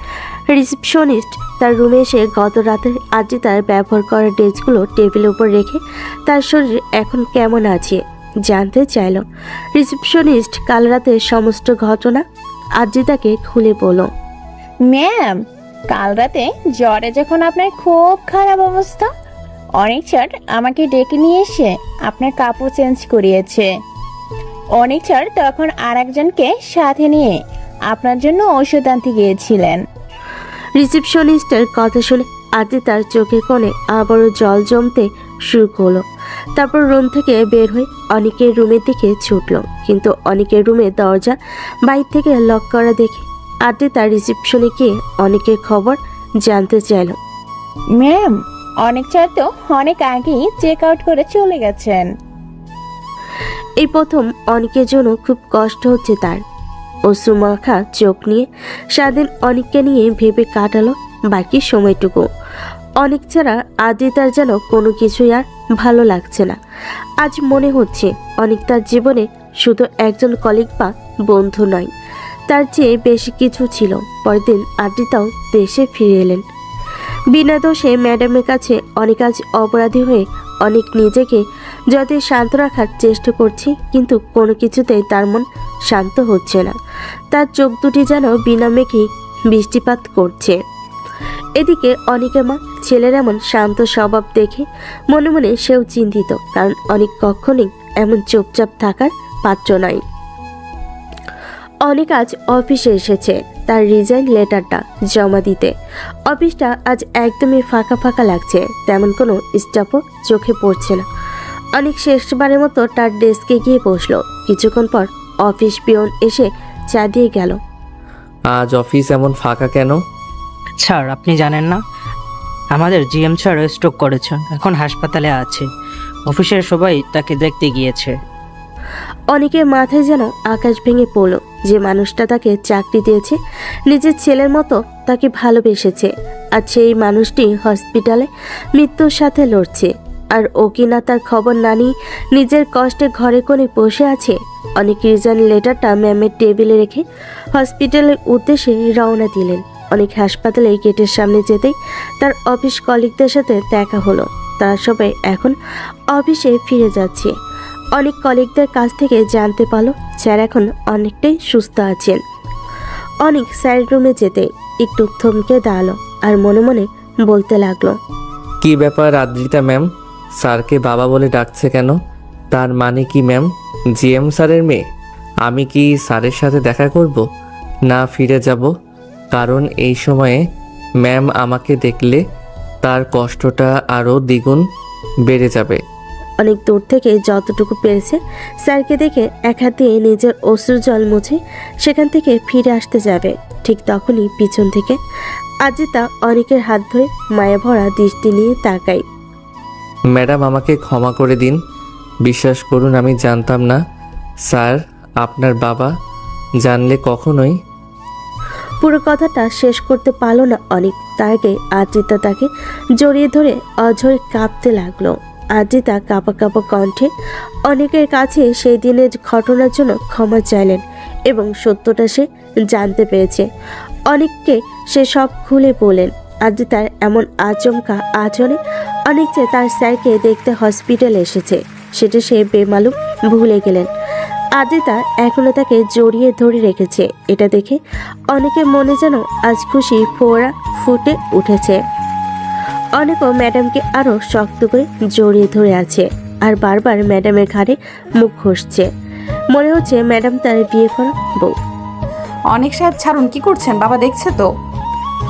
রিসেপশনিস্ট তার রুমে এসে গত রাতে আদ্রিতার ব্যবহার করা ড্রেসগুলো টেবিলের উপর রেখে তার শরীর এখন কেমন আছে জানতে চাইল। রিসেপশনিস্ট কাল রাতের সমস্ত ঘটনা আদ্রিতাকে খুলে বলল। ম্যাম, কাল রাতে জ্বরে যখন আপনার খুব খারাপ অবস্থা, অনেক স্যার আমাকে ডেকে নিয়ে এসে আপনার কাপড় চেঞ্জ করিয়েছে। অনেক স্যার তখন আর একজনকে সাথে নিয়ে আপনার জন্য ওষুধ আনতে গিয়েছিলেন। রিসেপশনিস্টের কথা শুনে আদ্রিতার চোখের কোণে আবারও জল জমতে শুরু করলো। তারপর রুম থেকে বের হয়ে অনেকের রুমের দিকে ছুটলো, কিন্তু অনেকের রুমের দরজা বাইরে থেকে লক করা দেখে আদ্রিতা রিসেপশনে গিয়ে অনেকের খবর জানতে চাইল। ম্যাম, অনেক স্যার তো অনেক আগেই চেক আউট করে চলে গেছেন। এই প্রথম অনেকের জন্য খুব কষ্ট হচ্ছে তার। অশ্রুমাখা চোখ নিয়ে সারাদিন অনেককে নিয়ে ভেবে কাটালো বাকি সময়টুকু। অনেক ছাড়া আদ্রিতার যেন কোনো কিছুই আর ভালো লাগছে না। আজ মনে হচ্ছে অনেক তার জীবনে শুধু একজন কলিগ বা বন্ধু নয়, তার চেয়ে বেশি কিছু ছিল। পরের দিন আদ্রিতাও দেশে ফিরে এলেন। বিনা দোষে ম্যাডামের কাছে অনেক আজ অপরাধী হয়ে অনেক নিজেকে যতই শান্ত রাখার চেষ্টা করছে, কিন্তু কোনো কিছুতেই তার মন শান্ত হচ্ছে না। তার চোখ দুটি যেন বিনা মেঘেই বৃষ্টিপাত করছে। এদিকে অনেকের মা ছেলের এমন শান্ত স্বভাব দেখে মনে মনে সেও চিন্তিত, কারণ অনেক কখনই এমন চুপচাপ থাকার পাত্র নয়। অনেক আজ অফিসে এসেছে। তার রিজাইন লেটারটা জমা দিতে। অফিসটা আজ একদমই ফাঁকা ফাঁকা লাগছে, তেমন কোনো স্টাফও চোখে পড়ছে না। অনেক শেষবারের মতো তার ডেস্কে গিয়ে বসলো। কিছুক্ষণ পর অফিস পিয়ন এসে চা দিয়ে গেল। আজ অফিস এমন ফাঁকা কেন? স্যার আপনি জানেন না, আমাদের জিএম স্যার স্ট্রোক করেছেন, এখন হাসপাতালে আছে। অফিসের সবাই তাকে দেখতে গিয়েছে। অনেকের মাথায় যেন আকাশ ভেঙে পড়ল। যে মানুষটা তাকে চাকরি দিয়েছে, নিজের ছেলের মতো তাকে ভালোবেসেছে, আর সেই মানুষটি হসপিটালে মৃত্যুর সাথে লড়ছে। আর ও কিনা তার খবর না নিয়ে নিজের কষ্টে ঘরে কোণে বসে আছে। অনেক রিজাইন লেটারটা ম্যামের টেবিলে রেখে হসপিটালের উদ্দেশ্যে রওনা দিলেন। অনেক হাসপাতালে গেটের সামনে যেতেই তার অফিস কলিগদের সাথে দেখা হলো। তারা সবাই এখন অফিসে ফিরে যাচ্ছে। অনেক কলিগদের কাছ থেকে জানতে পারলো স্যার এখন অনেকটাই সুস্থ আছেন। অনেক স্যার রুমে যেতে একটু থমকে দাঁড়ালো আর মনে মনে বলতে লাগলো, কি ব্যাপার আদ্রিতা ম্যাম? স্যারকে বাবা বলে ডাকছে কেন? তার মানে কি ম্যাম জিএম স্যারের মেয়ে? আমি কি স্যারের সাথে দেখা করব, না ফিরে যাব? কারণ এই সময়ে ম্যাম আমাকে দেখলে তার কষ্টটা আরও দ্বিগুণ বেড়ে যাবে। অনেক দূর থেকে যতটুকু পেরেছে স্যারকে দেখে এক হাত দিয়ে নিজের অশ্রু জল মুছে সেখান থেকে ফিরে আসতে যাবে। ঠিক তখনই পিছন থেকে আজিতা অনেকের হাত ধরে মায়া ভরা দৃষ্টি নিয়ে তাকায়। ম্যাডাম আমাকে ক্ষমা করে দিন, বিশ্বাস করুন আমি জানতাম না স্যার আপনার বাবা। জানলে কখনোই। পুরো কথাটা শেষ করতে পারল না অনেক। তার আগে আজিতা তাকে জড়িয়ে ধরে অঝরে কাঁপতে লাগলো। আজিতা কাঁপা কাঁপা কণ্ঠে অনেকের কাছে সেই দিনের ঘটনার জন্য ক্ষমা চাইলেন এবং সত্যটা সে জানতে পেরেছে। অনেককে সে সব খুলে বললেন। আজিতার এমন আচমকা আচরণে অনেক যে তার স্যারকে দেখতে হসপিটালে এসেছে সেটা সে বেমালুম ভুলে গেলেন। আজিতা এখনো তাকে জড়িয়ে ধরে রেখেছে। এটা দেখে অনেকের মনে যেন আজ খুশি ফোঁড়া ফুটে উঠেছে। অনেকও ম্যাডামকে আরো শক্ত করে জড়িয়ে ধরে আছে আর বারবার ম্যাডামের ঘাড়ে মুখ ঘষছে। মনে হচ্ছে ম্যাডাম তার বিয়ে করা বউ। অনেক সাহেব ছাড়ুন, কি করছেন? বাবা দেখছে তো।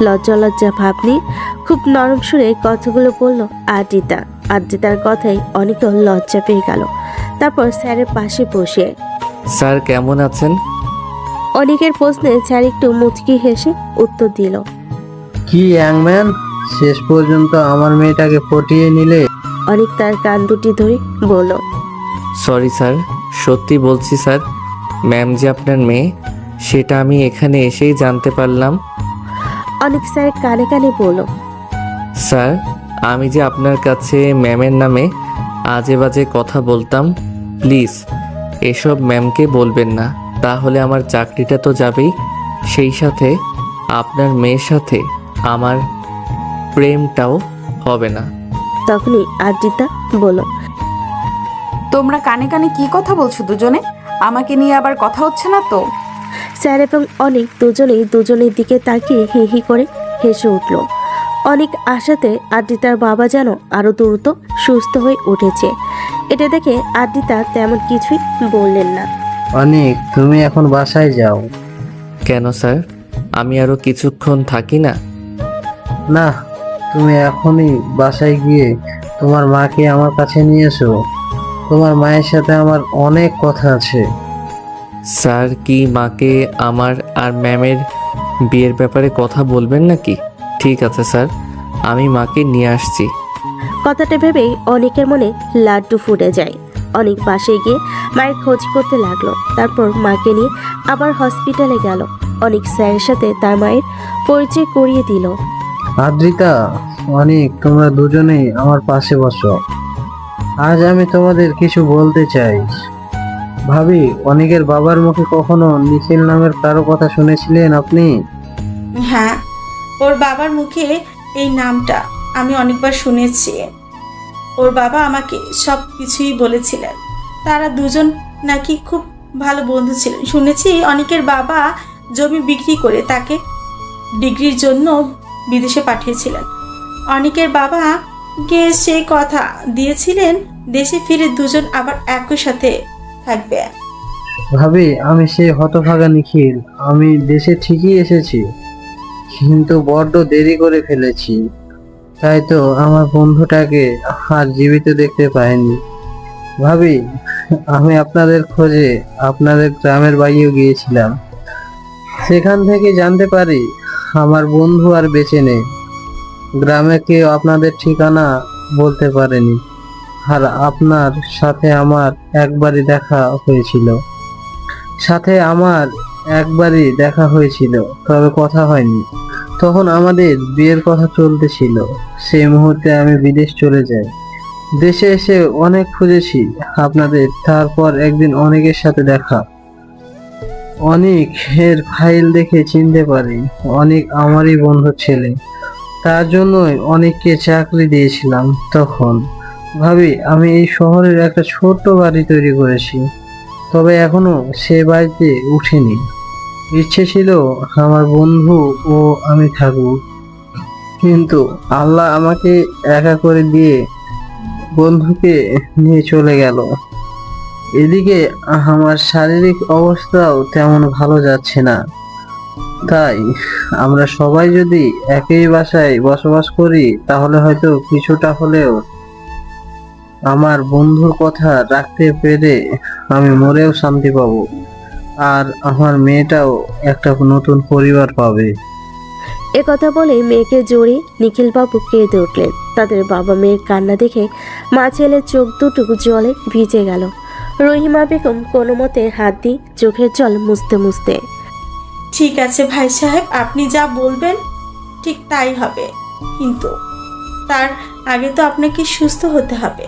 লজ্জা লজ্জা ভাব নিয়ে খুব নরম সুরে কথাগুলো বলল আজিতা। আজিতার কথাই অনেকও লজ্জা পেয়ে গেল। তারপর স্যারের পাশে বসে, স্যার কেমন আছেন? অনেকের প্রশ্নে স্যার একটু মুচকি হেসে উত্তর দিল, কি ইয়াংম্যান, শেষ পর্যন্ত আমার মেয়েটাকে পটিয়ে নিলে? অনেক তার কান দুটি ধরে বলল, সরি স্যার, সত্যি বলছি স্যার, ম্যাম যে আপনার মেয়ে সেটা আমি এখানে এসেই জানতে পারলাম। অনেক স্যার কানে কানে বলল, স্যার আমি যে আপনার কাছে ম্যামের নামে আজে বাজে কথা বলতাম, প্লিজ এসব ম্যামকে বলবেন না, তাহলে আমার চাকরিটা তো যাবেই, সেই সাথে আপনার মেয়ের সাথে আমার প্রেমটাও হবে না। তখনই আজিতা বলল, তোমরা কানে কানে কি কথা বলছো দুজনে? আমাকে নিয়ে আবার কথা হচ্ছে না তো? স্যার এবং অনেক দুজনেই দুজনের দিকে তাকিয়ে হি হি করে হেসে উঠল। অনেক আশাতে আদ্রিতার বাবা যেন আরো দ্রুত সুস্থ হয়ে উঠেছে। এটা দেখে আদ্রিতা তেমন কিছুই বললেন না। অনেক, তুমি এখন বাসায় যাও। কেন স্যার, আমি আরো কিছুক্ষণ থাকি না? না, তুমি এখনই বাসায় গিয়ে তোমার মাকে আমার কাছে নিয়ে এসো। তোমার মায়ের সাথে আমার অনেক কথা আছে। স্যার কি মাকে আমার আর ম্যামের বিয়ের ব্যাপারে কথা বলবেন নাকি? ঠিক আছে স্যার, আমি মাকে নিয়ে আসছি। কথাটা ভেবেই অনেকের মনে লাড্ডু ফুটে যায়। অনেক বাসায় গিয়ে মায়ের খোঁজ করতে লাগলো। তারপর মাকে নিয়ে আবার হসপিটালে গেল। অনেক স্যারের সাথে তার মায়ের পরিচয় করিয়ে দিল। আদ্রিতা, অনেক, তোমরা দুজনেই আমার পাশে বসো। আজ আমি তোমাদের কিছু বলতে চাই। ভাবি, অনেকের বাবার মুখে কখনো নিখিল নামের কারো কথা শুনেছিলেন আপনি? হ্যাঁ, ওর বাবার মুখে এই নামটা আমি অনেকবার শুনেছি। ওর বাবা আমাকে সব কিছুই বলেছিলেন। তারা দুজন নাকি খুব ভালো বন্ধু ছিলেন। শুনেছি অনেকের বাবা জমি বিক্রি করে তাকে ডিগ্রির জন্য বিদেশে পাঠিয়েছিলেন। অনেকের বাবাকে সেই কথা দিয়েছিলেন দেশে ফিরে দুজন আবার একই সাথে থাকবে। ভাবি, আমি সেই হতভাগা নিখিল। আমি দেশে ঠিকই এসেছি, কিন্তু বড্ড দেরি করে ফেলেছি। তাই তো আমার বন্ধুটাকে আর জীবিত দেখতে পাইনি। ভাবি, আমি আপনাদের খোঁজে আপনাদের গ্রামের বাড়িও গিয়েছিলাম। সেখান থেকে জানতে পারি আমার বন্ধু আর বেঁচে নেই। গ্রামে কেউ আপনাদের ঠিকানা বলতে পারেনি। আর আপনার সাথে আমার একবারই দেখা হয়েছিল, তবে কথা হয়নি। তখন আমাদের বিয়ের কথা চলতেছিল। সেই মুহূর্তে আমি বিদেশ চলে যাই। দেশে এসে অনেক খুঁজেছি আপনাদের। তারপর একদিন অনেকের সাথে দেখা। অনেকের ফাইল দেখে চিনতে পারি অনেক আমারই বন্ধু ছেলে। তার জন্যই অনেককে চাকরি দিয়েছিলাম তখন। ভাবি, আমি এই শহরের একটা ছোট্ট বাড়ি তৈরি করেছি, তবে এখনো সে বাড়িতে উঠিনি। ইচ্ছে ছিল আমার বন্ধু ও আমি থাকবো, কিন্তু আল্লাহ আমাকে একা করে দিয়ে বন্ধুকে নিয়ে চলে গেল। এদিকে আমার শারীরিক অবস্থাও তেমন ভালো যাচ্ছে না। তাই আমরা সবাই যদি একই বাসায় বসবাস করি, তাহলে হয়তো কিছুটা হলেও আমার বন্ধুর কথা রাখতে পেরে আমি মরেও শান্তি পাবো, আর আমার মেয়েটাও একটা নতুন পরিবার পাবে। একথা বলে মেয়েকে জড়িয়ে নিখিলবাবু কেঁদে উঠলেন। তাদের বাবা মেয়ের কান্না দেখে মা ছেলের চোখ দুটো জলে ভিজে গেল। রহিমা বেগম কোনো মতে হাত দিয়ে চোখের জল মুছতে মুছতে, ঠিক আছে ভাই সাহেব, আপনি যা বলবেন ঠিক তাই হবে, কিন্তু তার আগে তো আপনাকে সুস্থ হতে হবে।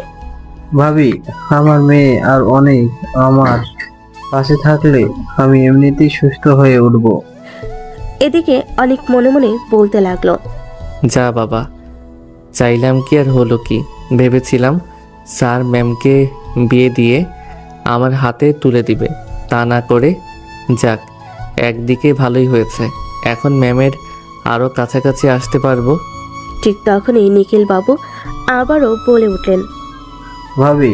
ভাবি, আমার মেয়ে আর অনেক আমার পাশে থাকলে আমি এমনিতেই সুস্থ হয়ে উঠবো। এদিকে অনেক মনে মনে বলতে লাগলো, যা বাবা, চাইলাম কি আর হলো কি। ভেবেছিলাম স্যার ম্যামকে বিয়ে দিয়ে আমার হাতে তুলে দিবে, তা না করে যাক, একদিকে ভালোই হয়েছে। এখন ম্যামের আরও কাছাকাছি আসতে পারবো। ঠিক তখনই নিখিলবাবু আবারও বলে উঠলেন, ভাবি,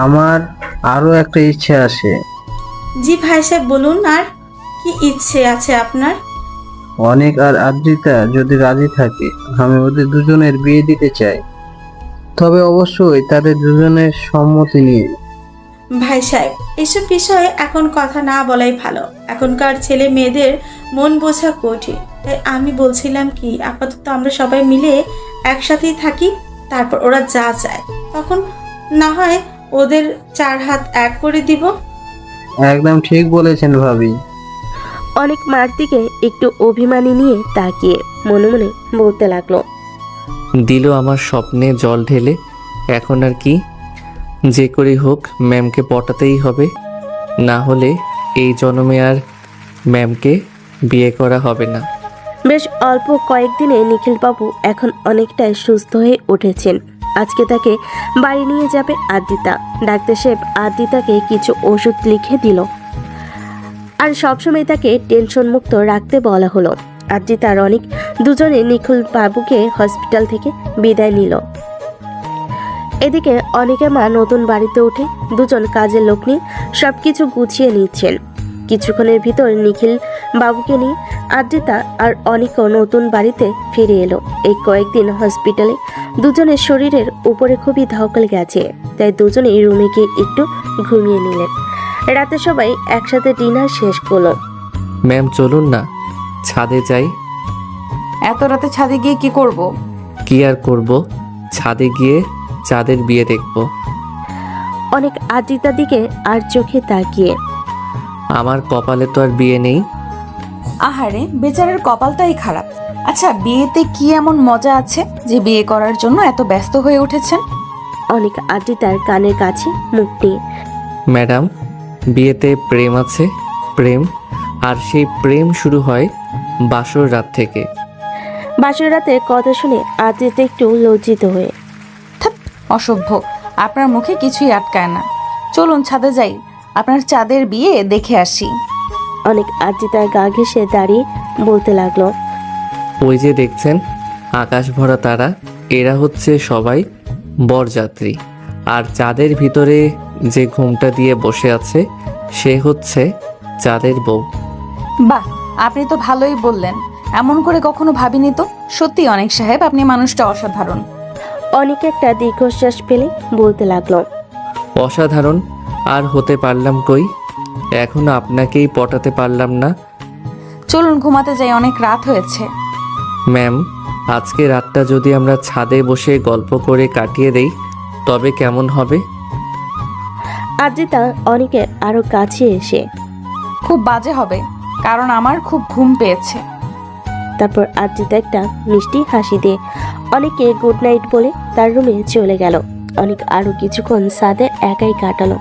আমার আরো একটা ইচ্ছে আছে। জি ভাই সাহেব, বলুন, আর কি ইচ্ছে আছে আপনার? অনেক আর আদ্রিতা যদি রাজি থাকে, আমি ওদের দুজনের বিয়ে দিতে চাই, তবে অবশ্যই তাদের দুজনের সম্মতি নিয়ে। ভাই সাহেব, এসব বিষয়ে এখন কথা না বলাই ভালো। এখনকার ছেলে মেয়েদের মন বোঝা কঠিন। তাই আমি বলছিলাম কি, আপাতত আমরা সবাই মিলে একসাথেই থাকি, তারপর ওরা যা চায় তখন না হয় ওদের 4 হাত এক করে দিব। একদম ঠিক বলেছেন ভাবি। অনেক মার দিকে একটু অভিমানী নিয়ে তাকিয়ে মনে মনে বলতে লাগলো, দিল আমার স্বপ্নে জল ঢেলে। এখন আর কি, যে করেই হোক ম্যামকে পটাতেই হবে, না হলে এই জন্মে আর ম্যামকে বিয়ে করা হবে না। বেশ অল্প কয়েকদিনে নিখিলবাবু এখন অনেকটাই সুস্থ হয়ে উঠেছেন। আজকে তাকে বাড়ি নিয়ে যাবে আদ্রিতা। ডাক্তার সাহেব আদ্রিতাকে কিছু ওষুধ লিখে দিল, আর সবসময় তাকে টেনশন মুক্ত রাখতে বলা হলো। আদ্রিতা আর অনেক দুজনে নিখিলবাবুকে হসপিটাল থেকে বিদায় নিল। এদিকে অনেকের মা নতুন বাড়িতে উঠে দুজন কাজের লোক নিয়ে সবকিছু গুছিয়ে নিচ্ছেন। কিছুক্ষণের ভিতর নিখিল বাবুকে নিয়ে আদ্রিতা আর অনেকও নতুন বাড়িতে ফিরে এলো। এই কয়েকদিন হসপিটালে দুজনের শরীরের উপরে খুবই ধকল গেছে, তাই দুজনেই রুমে গিয়ে একটু ঘুমিয়ে নিলেন। রাতে সবাই একসাথে ডিনার শেষ করলো। ম্যাম চলুন না, ছাদে যাই। এত রাতে ছাদে গিয়ে কি করব? কি আর করব, ছাদে গিয়ে চাঁদের বিয়ে দেখব। অনেক আদ্রিতার দিকে আর চোখে তাকিয়ে, আমার কপালে তো আর বিয়ে নেই। আহারে, বেচারার কপালটাই খারাপ। আচ্ছা, বিয়েতে কি এমন মজা আছে যে বিয়ে করার জন্য এত ব্যস্ত হয়ে উঠেছেন? অনেক আদ্রিতার কানের কাছে মুখ নিয়ে, ম্যাডাম, বিয়েতে প্রেম আছে, প্রেম, আর সেই প্রেম শুরু হয় বাসর রাত থেকে। বাসর রাতের কথা শুনে আদ্রিতা একটু লজ্জিত হয়ে, অসভ্য, আপনার মুখে কিছুই আটকায় না। চলুন ছাদে যাই, আপনার চাঁদের বিয়ে দেখে আসি। অনেক আদ্রিতার গা ঘেঁষে দাঁড়িয়ে বলতে লাগলো, ওই যে দেখছেন আকাশ ভরা তারা, এরা হচ্ছে সবাই বরযাত্রী। আর চাঁদের ভিতরে যে ঘুমটা দিয়ে বসে আছে সে হচ্ছে চাঁদের বউ। বাহ, আপনি তো ভালোই বললেন। এমন করে কখনো ভাবিনি তো। সত্যি অনেক সাহেব, আপনি মানুষটা অসাধারণ। অনেক একটা দীর্ঘশ্বাস ফেলে বলতে লাগলো। অসাধারণ আর হতে পারলাম কই? এখনো আপনাকেই পটাতে পারলাম না। চলুন ঘুমাতে যাই, অনেক রাত হয়েছে। ম্যাম, আজকে রাতটা যদি আমরা ছাদে বসে গল্প করে কাটিয়ে দেই তবে কেমন হবে? আজিতা অনেকের আরো কাছে এসে খুব বাজে হবে, কারণ আমার খুব ঘুম পেয়েছে। তারপর আজিতা একটা মিষ্টি হাসি দিয়ে অনেকে গুড নাইট বলে তার রুমে চলে গেল। অনেক আরো কিছুক্ষণ ছাদে একাই কাটালো।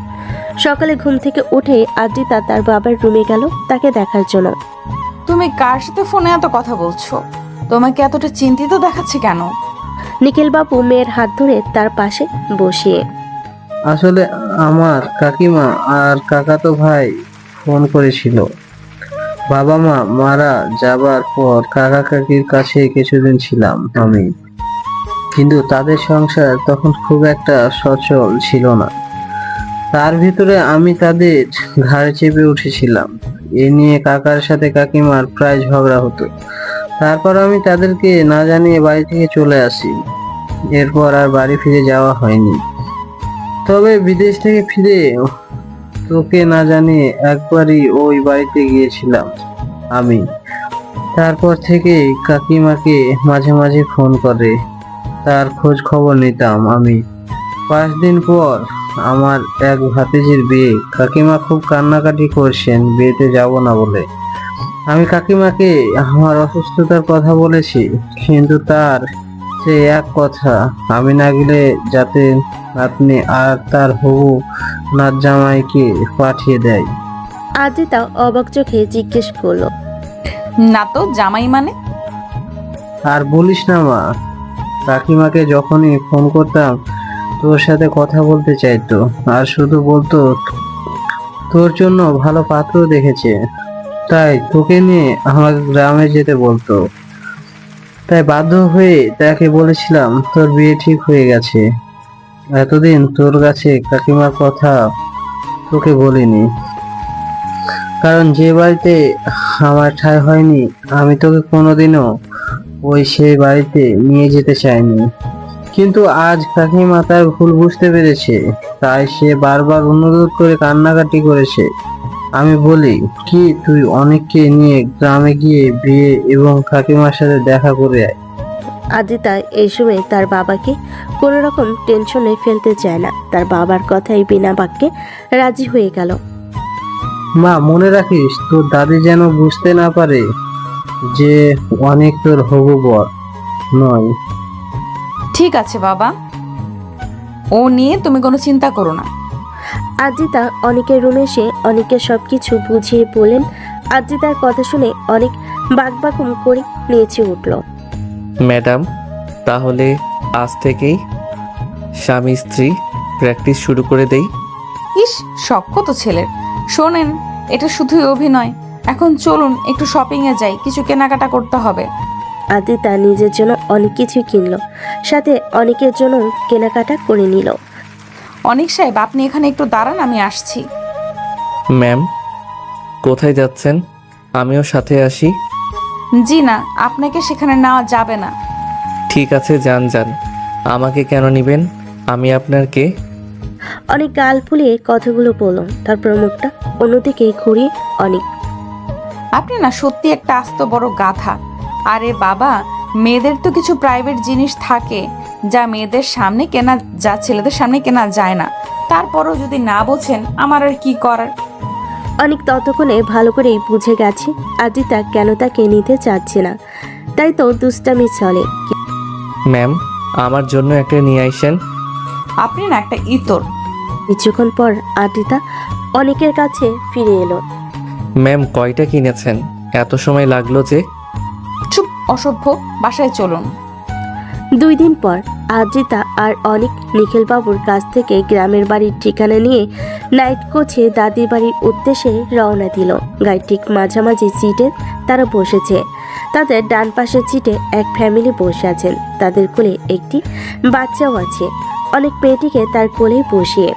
সকালে ঘুম থেকে উঠে আজিতা তার বাবার রুমে গেল তাকে দেখার জন্য। তুমি কার সাথে ফোনে এত কথা বলছো? তোমাকে এতটা চিন্তিত দেখাচ্ছে কেন? নিখিল বাবু মেয়ের হাত ধরে তার পাশে বসিয়ে। আসলে আমার কাকিমা আর কাকাতো ভাই ফোন করেছিল। বাবা মা মারা যাবার পর কাকা কাকির কাছে কিছুদিন ছিলাম আমি, কিন্তু তাদের সংসার তখন খুব একটা সচল ছিল না। তার ভিতরে আমি তাদের ঘাড়ে চেপে উঠেছিলাম। এ নিয়ে কাকার সাথে কাকিমার প্রায় ঝগড়া হতো। তারপর আমি তাদেরকে না জানিয়ে বাড়ি থেকে চলে আসি। এরপর আর বাড়ি ফিরে যাওয়া হয়নি। তবে বিদেশ থেকে ফিরে তোকে না জানিয়ে একবারই ওই বাড়িতে গিয়েছিলাম আমি। তারপর থেকে কাকিমাকে মাঝে মাঝে ফোন করে তার খোঁজ খবর নিতাম আমি। 5 দিন পর আমার এক ভাতিজির বিয়ে। কাকিমা খুব কান্নাকাটি করছেন বিয়েতে যাব না বলে। আমি কাকিমাকে আমার অসুস্থতার কথা বলেছি, কিন্তু তার সে এক কথা, আমি না গেলে যাতে আপনি আর তার হবু নাত জামাইকে পাঠিয়ে দেয়। আজিতা অবাক চোখে জিজ্ঞেস করলো। না তো, জামাই মানে? আর বলিস না মা, কাকিমাকে যখনই ফোন করতাম তোর সাথে কথা বলতে চাইতো, আর শুধু বলতো তোর জন্য ভালো পাত্র দেখেছে, তাই তোকে নিয়ে আমাকে গ্রামে যেতে বলতো। তাই বাধ্য হয়ে তাকে বলেছিলাম তোর বিয়ে ঠিক হয়ে গেছে। এতদিন তোর কাছে কাকিমার কথা তোকে বলিনি, কারণ যে বাড়িতে আমার ঠাঁই হয়নি আমি তোকে কোনোদিনও সেই বাড়িতে নিয়ে যেতে চাইনি। কিন্তু আজ কাকিমা তার ভুল বুঝতে পেরেছে, তাই সে বারবার অনুরোধ করে কান্নাকাটি করেছে। আমি বলি কি, তুই অনেককে নিয়ে গ্রামে গিয়ে বিয়ে এবং কাকিমার সাথে দেখা করে আয়। আজিতা এই সময় তার বাবাকে কোনো রকম টেনশনে ফেলতে চায় না। তার বাবার কথাই বিনা বাক্যে রাজি হয়ে গেল। মা, মনে রাখিস তোর দাদি যেন বুঝতে না পারে যে অনেক তোর হবু বর নয়। ঠিক আছে বাবা, ও নিয়ে তুমি কোনো চিন্তা করো না। আজিতা অনেকের রুমে এসে অনেকের সবকিছু বুঝিয়ে বলেন। আজিতার কথা শুনে অনেক বাকবাকুম করে নেচে উঠল। ম্যাডাম, তাহলে আজ থেকেই স্বামী স্ত্রী প্র্যাকটিস শুরু করে দেই। ইস, শখ তো ছেলের। শোনেন, এটা শুধুই অভিনয়। এখন চলুন একটু শপিংয়ে যাই, কিছু কেনাকাটা করতে হবে। আজিতা নিজের জন্য অনেক কিছু কিনলো, সাথে অনেকের জন্য কেনাকাটা করে নিল। অনেক সাহেব, আপনি এখানে একটু দাঁড়ান, আমি আসছি। ম্যাম, কোথায় যাচ্ছেন? আমিও সাথে আসি। জি না, আপনাকে সেখানে নেওয়া যাবে না। ঠিক আছে, যান যান। আমাকে কেন নিবেন? আমি আপনার কে? অনেক গাল ফুলিয়ে কথাগুলো বলল, তারপর মুখটা অন্যদিকে ঘুরিয়ে অনেক। আপনি না সত্যি একটা আস্ত বড় গাধা। আরে বাবা, মেয়েদের তো কিছু প্রাইভেট জিনিস থাকে যা মেয়েদের সামনে কেনা, যা ছেলেদের সামনে কেনা যায় না। তারপরও যদি না বোঝেন, আমার আর কি করার। অনেক ততক্ষণে ভালো করেই বুঝে গেছে আজিতা কেন তাকে নিতে চাচ্ছে না, তাই তো দুষ্টামি চলে। ম্যাম, আমার জন্য একটা নিয়ে আইসেন। আপনি না একটা ইতর। কিছুক্ষণ পর আজিতা অনেকের কাছে ফিরে এলো। ম্যাম, কয়টা কিনেছেন? এত সময় লাগলো যে? চুপ, অসভ্য, বাসায় চলুন। 2 দিন পর আজিতা আর অনেক নিখিলবাবুর কাছ থেকে গ্রামের বাড়ির ঠিকানা নিয়ে নাইট কোচে দাদির বাড়ির উদ্দেশ্যে রওনা দিল। গাড়ির ঠিক মাঝামাঝি সিটে তারা বসেছে। তাদের ডান পাশের সিটে এক ফ্যামিলি বসে আছেন, তাদের কোলে একটি বাচ্চাও আছে। অনেক মেয়েটিকে তার কোলে বসিয়ে।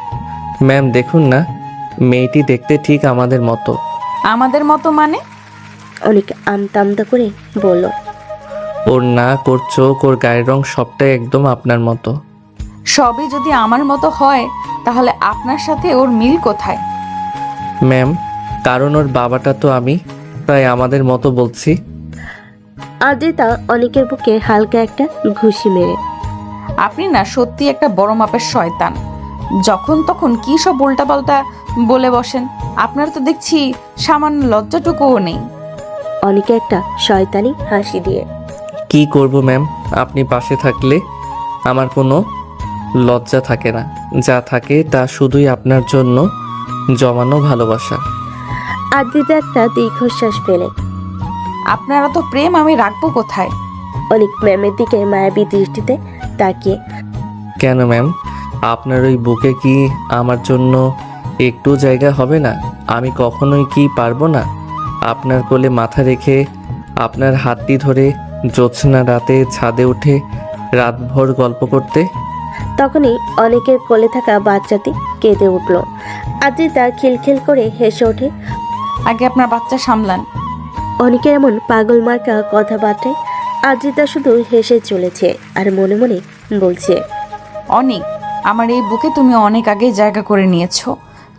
ম্যাম দেখুন না, মেয়েটি দেখতে ঠিক আমাদের মতো। আমাদের মতো মানে? অনেক আমতা আমতা করে বলল। ওর নাক, ওর চোখ, ওর গায়ের রং সবটাই একদম আপনার মতো। সবই যদি আমার মতো হয় তাহলে আপনার সাথে ওর মিল কোথায়? ম্যাম, কারণ ওর বাবাটা তো আমি, তাই আমাদের মতো বলছি। আদ্রিতা অনেকের বুকে হালকা একটা ঘুষি মেরে। আপনি না সত্যি একটা বড় মাপের শয়তান। যখন তখন কি সব উল্টাপাল্টা বলে বসেন। আপনার তো দেখছি সামান্য লজ্জাটুকুও নেই। অনেকে একটা শয়তানি হাসি দিয়ে। কি করব ম্যাম, আপনি পাশে থাকলে আমার কোনো লজ্জা থাকে না। যা থাকে তা শুধুই আপনার জন্য জমানো ভালোবাসা। আদ্রিতা একটা দীর্ঘশ্বাস ফেলে। আপনারা তো প্রেম আমি রাখবো কোথায়? অনেক ম্যামের দিকে মায়াবী দৃষ্টিতে তাকিয়ে। কেন ম্যাম, আপনার ওই বুকে কি আমার জন্য একটু জায়গা হবে না? আমি কখনোই কি পারবো না আপনার কোলে মাথা রেখে, আপনার হাতটি ধরে জ্যোৎস্না রাতে ছাদে উঠে রাতভর গল্প করতে? তখনই অনেকের কোলে থাকা বাচ্চাটি কেঁদে উঠল। আদ্রিতা খিলখিল করে হেসে ওঠে। আগে আপনার বাচ্চা সামলান। অনেকের এমন পাগল মার্কা কথাবার্তায় আদ্রিতা শুধু হেসে চলেছে আর মনে মনে বলছে, অনেক, আমার এই বুকে তুমি অনেক আগেই জায়গা করে নিয়েছো।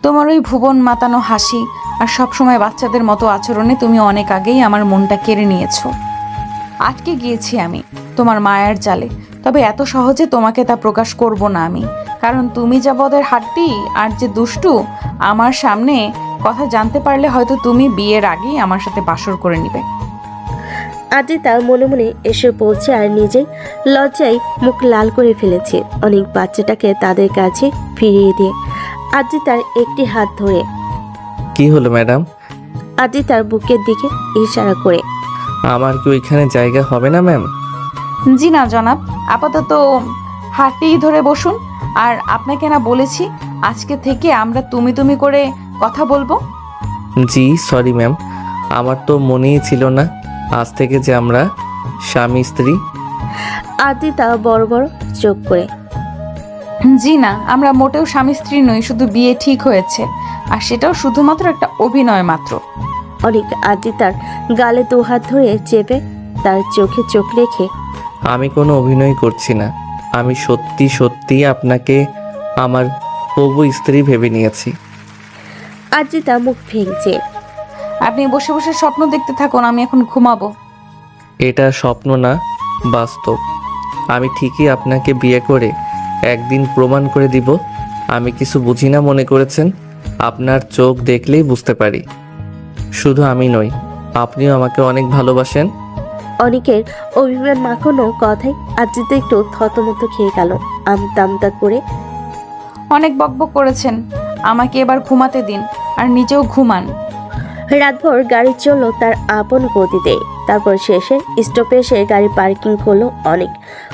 তোমার ওই ভুবন মাতানো হাসি আর সবসময় বাচ্চাদের মতো আচরণে তুমি অনেক আগেই আমার মনটা কেড়ে নিয়েছো। আটকে গিয়েছি আমি তোমার মায়ার জালে, তবে এত সহজে তোমাকে তা প্রকাশ করব না আমি, কারণ তুমি যা বদের হাড্ডি আর যে দুষ্টু, আমার সামনে কথা জানতে পারলে হয়তো তুমি বিয়ের আগেই আমার সাথে বাসর করে নিবে। আদ্রিতা মনে মনে এসে পৌঁছে আর নিজেই লজ্জায় মুখ লাল করে ফেলেছে। অনেক বাচ্চাটাকে তাদের কাছে ফিরিয়ে দিয়ে আদ্রিতার একটি হাত ধরে কি হলো ম্যাডাম? আদ্রিতার বুকের দিকে ইশারা করে। আমার কি ওইখানে জায়গা হবে না ম্যাম? জি না জনাব, আপাতত হাতটিই ধরে বসুন। আর আপনাকে না বলেছি আজকে থেকে আমরা তুমি তুমি করে কথা বলবো? জি সরি ম্যাম, আমার তো মনেই ছিল না আজ থেকে যে আমরা স্বামী স্ত্রী। আদ্রিতা বড় বড় চোখ করে। জি না, আমরা মোটেও স্বামী স্ত্রী নই, শুধু বিয়ে ঠিক হয়েছে, আর সেটাও শুধুমাত্র একটা অভিনয় মাত্র। অনেক আদ্রিতার গালে দু হাত ধরে চেপে তার চোখে চোখ রেখে। আমি কোনো অভিনয় করছি না, আমি সত্যি সত্যি আপনাকে আমার হবু স্ত্রী ভেবে নিয়েছি। আদ্রিতা মুখ ভেঙছে। আপনি বসে বসে স্বপ্ন দেখতে থাকুন, আমি এখন ঘুমাবো। এটা স্বপ্ন না, বাস্তব। আমি ঠিকই আপনাকে বিয়ে করে একদিন প্রমাণ করে দিব আমি কিছু বুঝি না মনে করেছেন। আপনার চোখ দেখলেই বুঝতে পারি। শুধু আমি নই, আপনিও আমাকে অনেক ভালোবাসেন। অনেকের অভিমান মাখানো কথায় আদ্রিতা একটু থতমত খেয়ে গেল। আমতা আমতা করে। অনেক বকবক করেছেন, আমাকে এবার ঘুমাতে দিন আর নিজেও ঘুমান। রাতভর গাড়ি চললো তার আপন গতিতে। তারপর শেষে স্টপে এসে গাড়ি পার্কিং করলো অনেক।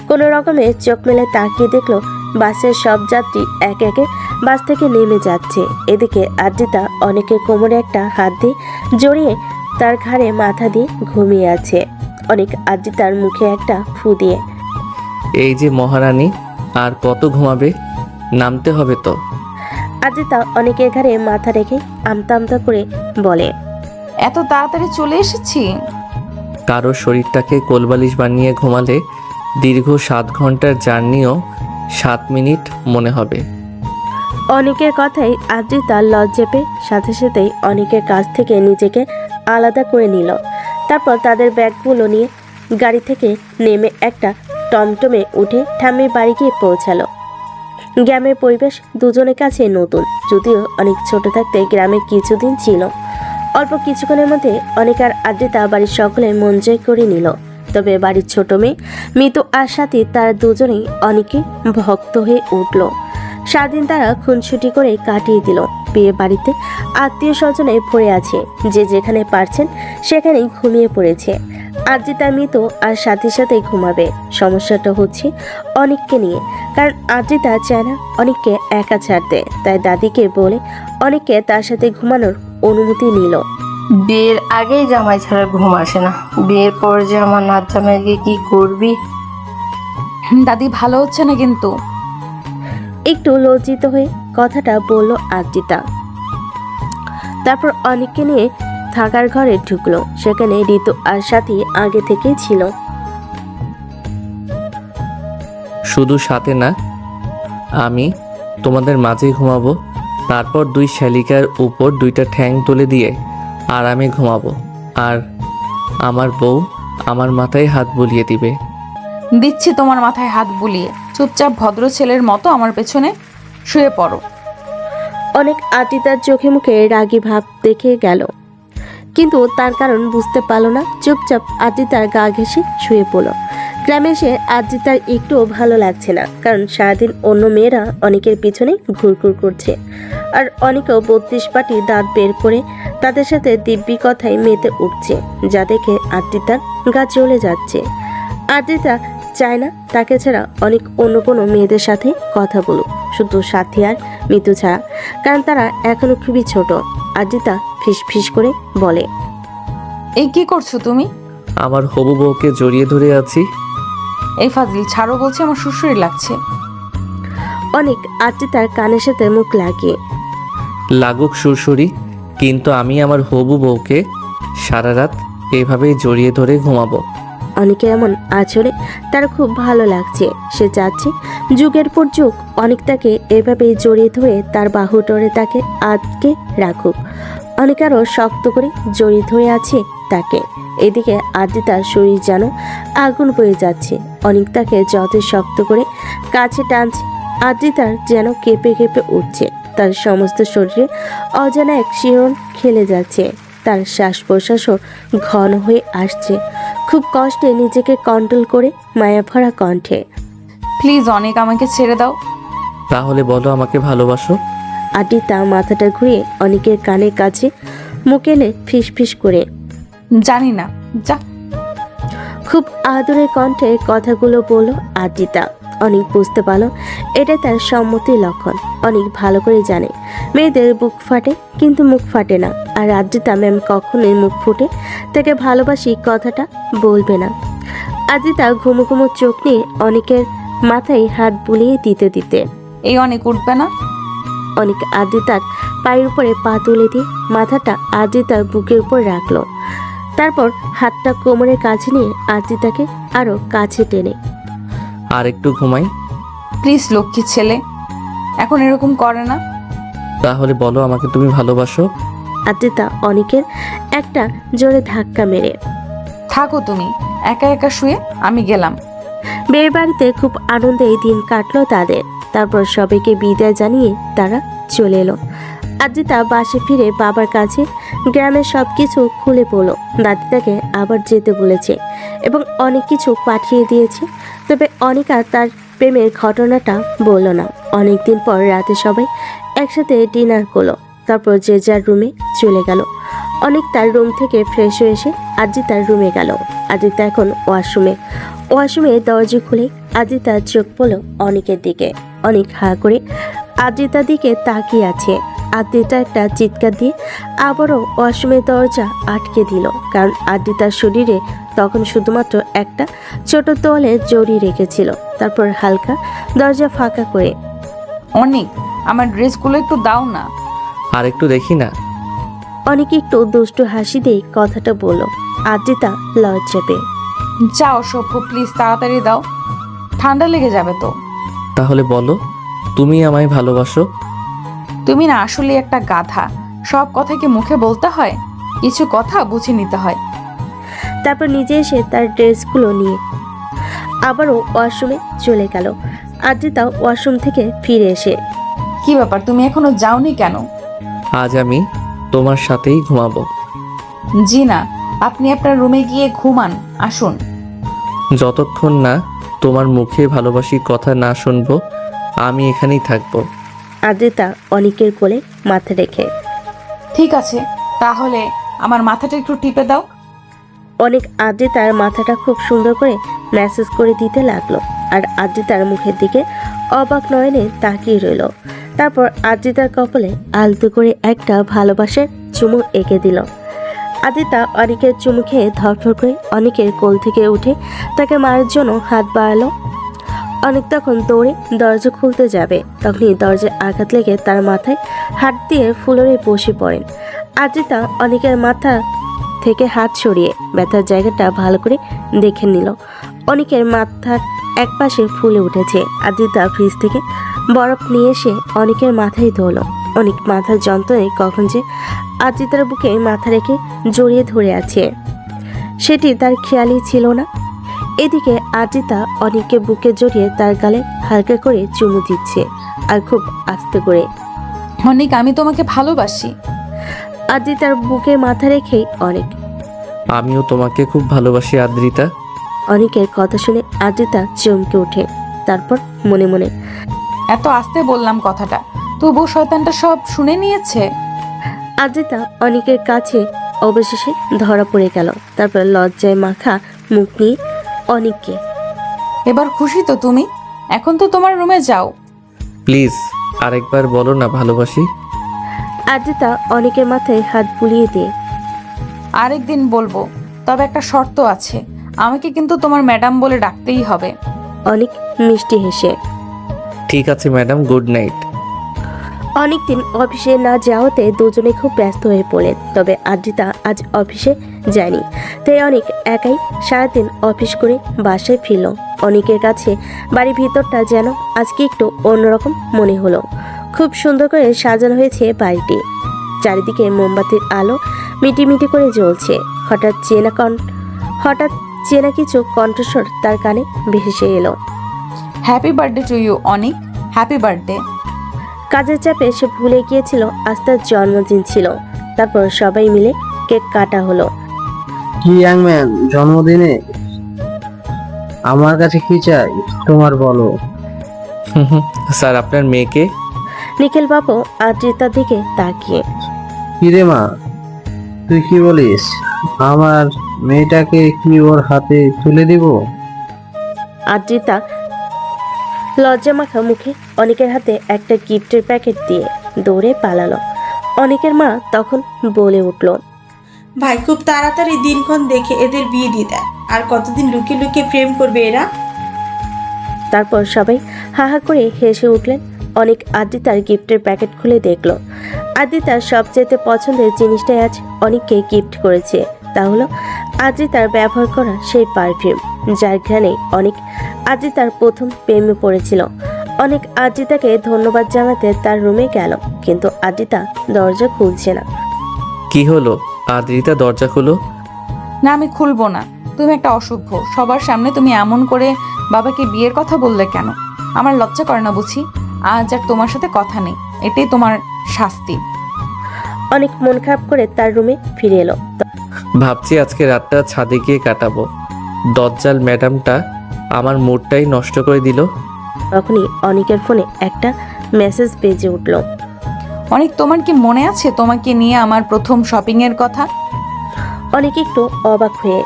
কোনো রকমে চোখ মেলে তাকিয়ে দেখলো বাসের সব যাত্রী একে একে বাস থেকে নেমে যাচ্ছে। এদিকে আদ্রিতা অনেকের কোমরে একটা হাত দিয়ে জড়িয়ে তার ঘাড়ে মাথা দিয়ে ঘুমিয়ে আছে। অনেক আদ্রিতার মুখে একটা ফু দিয়ে। এই যে মহারানী, আর কত ঘুমাবে? নামতে হবে তো। আদ্রিতা অনেকের ঘাড়ে মাথা রেখে আমতা আমতা করে বলে, এত তাড়াতাড়ি চলে এসেছি? কারো শরীরটাকে কোলবালিশ বানিয়ে ঘুমালে দীর্ঘ 7 ঘন্টার জার্নিও 7 মিনিট মনে হবে। অনেকের কথাই আদ্রিতা লজ্জা পেয়ে সাথে সাথেই অনেকের কাছ থেকে নিজেকে আলাদা করে নিল। তারপর তাদের ব্যাগগুলো নিয়ে গাড়ি থেকে নেমে একটা টমটমে উঠে ঠাম্মির বাড়ি গিয়ে পৌঁছালো। গ্রামের পরিবেশ দুজনের কাছে নতুন, যদিও অনেক ছোট থাকতে গ্রামে কিছুদিন ছিল। অল্প কিছুক্ষণের মধ্যে অনেক আর আদ্রিতা বাড়ির সকলে মন জয় করে নিল। তবে বাড়ির ছোট মেয়ে মিতু আর সাথে তারা দুজনেই অনেকে ভক্ত হয়ে উঠল। সারাদিন তারা খুনসুটি করে কাটিয়ে দিল। বিয়ে বাড়িতে আত্মীয় স্বজনে ভরে আছে, যে যেখানে পারছেন সেখানেই ঘুমিয়ে পড়েছে। আদ্রিতা মিতু আর সাথে সাথে ঘুমাবে। সমস্যাটা হচ্ছে অনেককে নিয়ে, কারণ আদ্রিতা চায় না অনেককে একা ছাড়তে। তাই দাদিকে বলে অনেককে তার সাথে ঘুমানোর অনুমতি নিল। বিয়ের আগেই জামাই ছাড়া ঘুম আসে না, বিয়ের পর যে আমার নাচ জামাইকে কি করবি? দাদি ভালো হচ্ছে না কিন্তু। একটু লজ্জিত হয়ে কথাটা বলল আদ্রিতা। তারপর অনেককে নিয়ে থাকার ঘরে ঢুকলো। সেখানে ঋতু আর সাথী আগে থেকেই ছিল। শুধু সাথে না, আমি তোমাদের মাঝেই ঘুমাবো। তারপর দুই শালিকার উপর দুইটা ঠ্যাং তুলে দিয়ে আরামে ঘুমাবো। আর আমার বউ আমার মাথায় হাত বুলিয়ে দিবে। দিচ্ছি তোমার মাথায় হাত বুলিয়ে। চুপচাপ ভদ্র ছেলের মতো আমার পেছনে শুয়ে পড়ো। অনেক আদিতার চোখে মুখে রাগী ভাব দেখে গেল, কিন্তু তার কারণ বুঝতে পারল না। চুপচাপ আদিতার গা ঘেঁষে শুয়ে পড়ল। গ্রামে এসে আদিতার একটুও ভালো লাগছে না, কারণ সারাদিন অন্য মেয়েরা অনেকের পিছনে ঘুরঘুর করছে, আর অনেকেও 32 পাটি দাঁত বের করে তাদের সাথে দিব্যি কথায় মেতে উঠছে, যা দেখে আদিতার গা জ্বলে যাচ্ছে। আদিতা চায় না তাকে ছাড়া অনেক অন্য কোনো মেয়েদের সাথে কথা বলুক, শুধু সাথী আর মিতু ছাড়া, কারণ তারা এখনো খুবই ছোট। আদিতা ফিস ফিস করে বলে, এই কি করছো তুমি? আমার হবু বউকে জড়িয়ে ধরে আছি। এই ফাজিল ছাড়ো বলছি, আমার সুরসুরি লাগছে। অনেক আদিতার কানের সাথে মুখ লাগিয়ে, লাগুক সুরসুরি, কিন্তু আমি আমার হবু বউকে সারা রাত এভাবেই জড়িয়ে ধরে ঘুমাবো। অনেকের এমন আচরে তার খুব ভালো লাগছে। সে চাচ্ছে যুগের পর যুগ অনেক তাকে এভাবেই জড়িয়ে ধরে তার বাহু টরে তাকে আটকে রাখুক। অনেক আরও শক্ত করে জড়িয়ে ধরে আছে তাকে। এদিকে আদিতার শরীর যেন আগুন বয়ে যাচ্ছে। অনেক তাকে যত শক্ত করে কাছে টানছে, আদিতার যেন কেঁপে কেঁপে উঠছে। তার সমস্ত শরীরে অজানা এক শিহরণ খেলে যাচ্ছে। তার শ্বাস প্রশ্বাসও ঘন হয়ে আসছে। খুব কষ্টে নিজেকে কন্ট্রোল করে মায়াভরা কণ্ঠে, প্লিজ অনেক, আমাকে ছেড়ে দাও। তাহলে বলো আমাকে ভালোবাসো। আদিতা মাথাটা ঘুরিয়ে অনেকের কানের কাছে মুখ এনে ফিস ফিস করে, জানি না, যা। খুব আদরের কণ্ঠে কথাগুলো বলল আদিতা। অনেক বুঝতে পারলো এটা তার সম্মতির লক্ষণ। অনেক ভালো করে জানে মেয়েদের বুক ফাটে, কিন্তু মুখ ফাটে না। আর আদিতা ম্যাম কখনোই মুখ ফুটে তাকে ভালোবাসি কথাটা বলবে না। আদিতা ঘুমো ঘুমো চোখ নিয়ে অনেকের মাথায় হাত বুলিয়ে দিতে দিতে, এই অনেক উঠবে না। অনেক আদিতার পায়ের উপরে পা তুলে দিয়ে মাথাটা আদিতার বুকের উপর রাখলো। তারপর হাতটা কোমরের কাছে নিয়ে আদিতাকে আরো কাছে টেনে, আর একটু ঘুমাই। প্লিজ লক্ষ্মী ছেলে, এখন এরকম করে না। তাহলে বলো আমাকে তুমি ভালোবাসো। আদিতা অনেকের একটা জোরে ধাক্কা মেরে, থাকো তুমি একা একা শুয়ে, আমি গেলাম। বিয়ের বাড়িতে খুব আনন্দে দিন কাটলো তাদের। তারপর সবাইকে বিদায় জানিয়ে তারা চলে এলো। আদিতা বাসে ফিরে বাবার কাছে গ্রামের সবকিছু খুলে পড়লো। দাদি তাকে আবার যেতে বলেছে এবং অনেক কিছু পাঠিয়ে দিয়েছে, তবে অনেক আর তার প্রেমের ঘটনাটা বলল না। অনেকদিন পর রাতে সবাই একসাথে ডিনার করলো। তারপর যে যার রুমে চলে গেল। অনেক তার রুম থেকে ফ্রেশ হয়ে এসে আদিতার রুমে গেল। আদিতা এখন ওয়াশরুমে দরজা খুলে আদিতার চোখ পড়লো অনেকের দিকে। অনেক হা করে আদিতার দিকে তাকিয়ে আছে। আদিতা একটা চিৎকার দিয়ে আবারও ওয়াশরুমের দরজা আটকে দিল, কারণ আদিতার শরীরে তখন শুধুমাত্র একটা ছোট তোয়ালে জড়িয়ে রেখেছিল। তারপর হালকা দরজা ফাঁকা করে, অনেক, আমার ড্রেসগুলো একটু দাও না। আর একটু দেখি না। অনেক একটু দুষ্টু হাসি দিয়ে কথাটা বলল। আদিতা লজ্জা পেয়ে, যাও সভ্য, প্লিজ তাড়াতাড়ি দাও, ঠান্ডা লেগে যাবে তো। তাহলে বলো তুমি আমায় ভালোবাসো। তুমি না আসলে একটা গাধা। সব কথা কি মুখে বলতে হয়? কিছু কথা বুঝে নিতে হয়। তারপর নিজে এসে তার ড্রেসগুলো নিয়ে আবারও ওয়াশরুমে চলে গেল। আদিতা ওয়াশরুম থেকে ফিরে এসে, কি ব্যাপার, তুমি এখনো যাওনি কেন? আজ আমি তোমার সাথেই ঘুমাবো। জি না, আপনি আপনার রুমে গিয়ে ঘুমান। আসুন। যতক্ষণ না তোমার মুখে ভালোবাসি কথা না শুনবো আমি এখানেই থাকবো। আদিতা অনেকের কোলে মাথা রেখে, ঠিক আছে, তাহলে আমার মাথাটা একটু টিপে দাও। অনেক আদিতার মাথাটা খুব সুন্দর করে ম্যাসেজ করে দিতে লাগলো। আর আদিতার মুখের দিকে অবাক নয়নে তাকিয়ে রইল। তারপর আদিতার কপালে আলতো করে একটা ভালোবাসার চুমু এঁকে দিল। আদিতা অনেকের চুমু খেয়ে ধরফর করে অনেকের কোল থেকে উঠে তাকে মারার জন্য হাত বাড়ালো। অনেক তখন দৌড়ে দরজা খুলতে যাবে, তখনই দরজায় আঘাত লেগে তার মাথায় হাত দিয়ে ফ্লোরে বসে পড়েন। আদ্রিতা অনেকের মাথা থেকে হাত সরিয়ে ব্যথার জায়গাটা ভালো করে দেখে নিল। অনেকের মাথার একপাশে ফুলে উঠেছে। আদ্রিতা ফ্রিজ থেকে বরফ নিয়ে এসে অনেকের মাথায় ধরল। অনেক মাথার যন্ত্রণায় কখন যে আদ্রিতার বুকে মাথা রেখে জড়িয়ে ধরে আছে সেটি তার খেয়ালই ছিল না। এদিকে আদ্রিতা অনেককে বুকে জড়িয়ে তার গালে হালকা করে চুমু দিচ্ছে আর খুব আস্তে করে। অনেক, আমি তোমাকে ভালোবাসি। আদ্রিতার বুকে মাথা রেখেই অনেক। আমিও তোমাকে খুব ভালোবাসি আদ্রিতা। অনেকের কথা শুনে আদ্রিতা চমকে ওঠে। তারপর মনে মনে, এত আস্তে বললাম কথাটা, তবু শয়তানটা সব শুনে নিয়েছে। আদ্রিতা অনেকের কাছে অবশেষে ধরা পড়ে গেল। তারপর লজ্জায় মাখা মুখ নিয়ে অনেককে, এবার খুশি তো তুমি? এখন তো তোমার রুমে যাও। প্লিজ আরেকবার বলো না ভালোবাসি। আদ্রিতা অনেকের মাথায় হাত বুলিয়ে দিয়ে, আরেকদিন বলবো, তবে একটা শর্ত আছে, আমাকে কিন্তু তোমার ম্যাডাম বলে ডাকতেই হবে। অনেক মিষ্টি হেসে, ঠিক আছে ম্যাডাম, গুড নাইট। অনেকদিন অফিসে না যাওয়াতে দুজনে খুব ব্যস্ত হয়ে পড়লেন। তবে আদ্রিতা আজ অফিসে যায়নি, তাই অনেক একাই সারাদিন অফিস করে বাসায় ফিরল। অনেকের কাছে বাড়ির ভিতরটা যেন আজকে একটু অন্যরকম মনে হলো। খুব সুন্দর করে সাজানো হয়েছে বাড়িটি। চারিদিকে মোমবাতির আলো মিটিমিটি করে জ্বলছে। হঠাৎ চেনা কিছু কণ্ঠস্বর তার কানে ভেসে এলো। Happy birthday to you Anik, happy birthday. কাজের চাপে সে ভুলে গিয়েছিল আজ তার জন্মদিন ছিল। তারপর সবাই মিলে কেক কাটা হলো। কি ইয়াংম্যান, জন্মদিনে আমার কাছে কি চাই তোমার বলো। স্যার আপনার মেয়েকে। নিখিল বাবু আদ্রিতার দিকে তাকিয়ে, কিরে মা, তুই কি বলিস? আমার মেয়েটাকে কি ওর হাতে তুলে দিব? আদ্রিতা লজ্জা মাখা মুখে অনেকের হাতে একটা গিফটের প্যাকেট দিয়ে দৌড়ে পালালো। অনেকের মা তখন বলে উঠল, ভাই খুব তাড়াতাড়ি দিনক্ষণ দেখে এদের বিয়ে দিয়ে দেয়। আর কতদিন লুকিয়ে লুকিয়ে প্রেম করবে এরা? তারপর সবাই হাহা করে হেসে উঠলেন। অনেক আদ্রিতার গিফটের প্যাকেট খুলে দেখলো। আদ্রিতার সবচেয়ে পছন্দের জিনিসটাই আজ অনেককে গিফট করেছে। তা হলো আদ্রিতার ব্যবহার করা সেই পারফিউম, যার ঘ্রাণে অনেক আদ্রিতার প্রথম প্রেমে পড়েছিল। অনেক আদ্রিতাকে ধন্যবাদ জানাতে তার রুমে গেল, কিন্তু আদ্রিতা দরজা খুলছে না। কি হলো আদ্রিতা, দরজা খুলো। না, আমি খুলবো না। তুমি একটা অসভ্য। সবার সামনে তুমি এমন করে বাবাকে বিয়ের কথা বললে কেন? আমার লজ্জা করে না বুঝি? আজ আর তোমার সাথে কথা নেই, এটাই তোমার শাস্তি। অনেক মন খারাপ করে তার রুমে ফিরে এলো। ভাবছি আজকে রাতটা ছাদে গিয়ে কাটাবো। দজ্জাল ম্যাডামটা আমার মুডটাই নষ্ট করে দিল। তখনই অনেকের ফোনে একটা মেসেজ বেজে উঠল। অনেক, তোমার কি মনে আছে তোমাকে নিয়ে আমার প্রথম শপিং এর কথা? অনেক একটু অবাক হয়ে,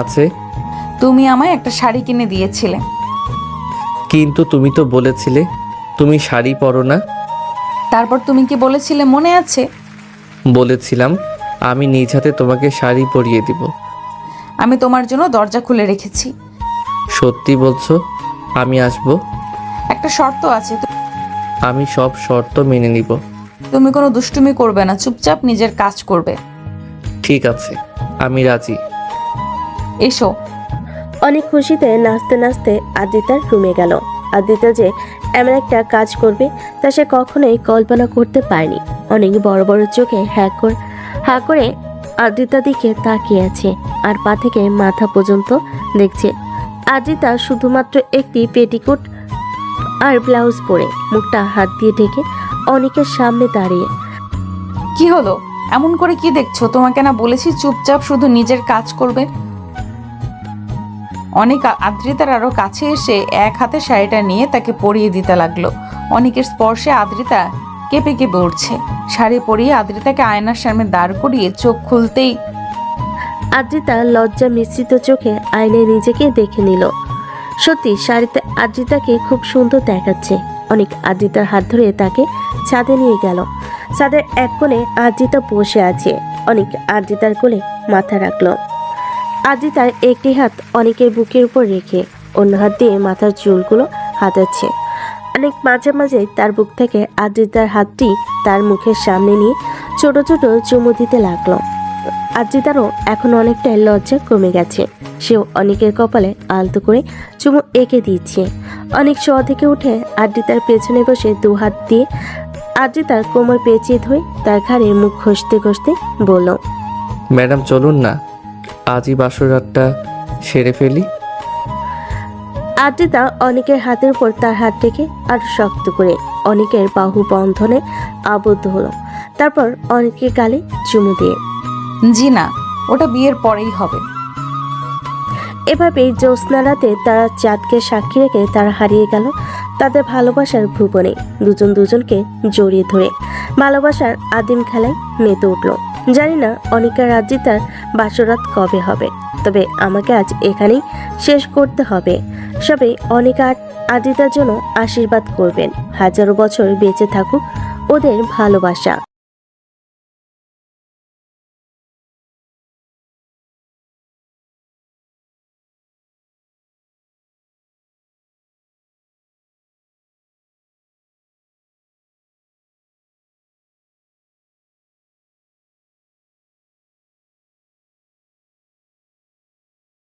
আছে। তুমি আমায় একটা শাড়ি কিনে দিয়েছিলে। কিন্তু তুমি তো বলেছিলে তুমি শাড়ি পরো না। তারপর তুমি কি বলেছিলে মনে আছে? বলেছিলাম আমি নিজ হাতে তোমাকে শাড়ি পরিয়ে দিব। আমি তোমার জন্য দরজা খুলে রেখেছি। সত্যি বলছো? আমি আসবো। একটা শর্ত আছে, আমি সব শর্ত মেনে নিব। তুমি কোনো দুষ্টুমি করবে না, চুপচাপ নিজের কাজ করবে। ঠিক আছে, আমি রাজি। এসো। অনেক খুশিতে নাচতে নাচতে আদ্রিতার রুমে গেল। আদ্রিতা যে এমন একটা কাজ করবে তা সে কখনোই কল্পনা করতে পারেনি। অনেক বড় বড় চোখে হা করে আদ্রিতার দিকে তাকিয়ে আছে আর পা থেকে মাথা পর্যন্ত দেখছে। আদ্রিতা শুধুমাত্র একটি পেটিকোট আর ব্লাউজ পরে মুখটা হাত দিয়ে ঢেকে অনেকের সামনে দাঁড়িয়ে। কি হলো? এমন করে কি দেখছো? তোমাকে না বলেছি চুপচাপ শুধু নিজের কাজ করবে? অনেক আদ্রিতার আরো কাছে এসে এক হাতে শাড়িটা নিয়ে তাকে পরিয়ে দিতে লাগলো। অনেকের স্পর্শে আদ্রিতা কেঁপে কেঁপে উঠছে। শাড়ি পরিয়ে আদ্রিতাকে আয়নার সামনে দাঁড় করিয়ে চোখ খুলতেই আদ্রিতা লজ্জা মিশ্রিত চোখে আয়নায় নিজেকে দেখে নিল। সত্যি শাড়িতে আদ্রিতাকে খুব সুন্দর দেখাচ্ছে। অনেক আদ্রিতার হাত ধরে তাকে ছাদে নিয়ে গেল। ছাদের এক কোণে আদ্রিতা বসে আছে। অনেক আদ্রিতার কোলে মাথা রাখলো। আদ্রিতার একটি হাত অনেকের বুকের উপর রেখে অন্য হাত দিয়ে মাথার চুলগুলো হাতাচ্ছে। অনেক মাঝে মাঝে তার বুক থেকে আদ্রিতার হাতটি তার মুখের সামনে নিয়ে ছোট ছোট চুমু দিতে লাগলো। আদ্রিতারও এখন অনেকটাই লজ্জা কমে গেছে। সেও অনেকের কপালে আলতো করে চুমু এঁকে দিচ্ছে। অনেক শোয়া থেকে উঠে আদ্রিতার পেছনে বসে দু হাত দিয়ে আদ্রিতার কোমর পেঁচিয়ে ধরে তার ঘাড়ে মুখ ঘষতে ঘষতে বলল, ম্যাডাম চলুন না, আজই বাসর রাতটা সেরে ফেলি। আদ্রিতা অনেকের হাতের উপর তার হাত রেখে আরো শক্ত করে অনেকের বাহু বন্ধনে আবদ্ধ হলো। তারপর অনেকের গালে চুমু দিয়ে জি না, ওটা বিয়ের পরেই হবে। এভাবেই জ্যোৎস্না রাতে তারা চাঁদকে সাক্ষী রেখে তারা হারিয়ে গেল তাদের ভালোবাসার ভুবনে, দুজন দুজনকে জড়িয়ে ধরে ভালোবাসার আদিম খেলায় মেতে উঠল। জানি না অনিকার আদ্রিতার বাসরাত কবে হবে, তবে আমাকে আজ এখানেই শেষ করতে হবে। সবাই অনিকা আর আদ্রিতার জন্য আশীর্বাদ করবেন। হাজারো বছর বেঁচে থাকুক ওদের ভালোবাসা।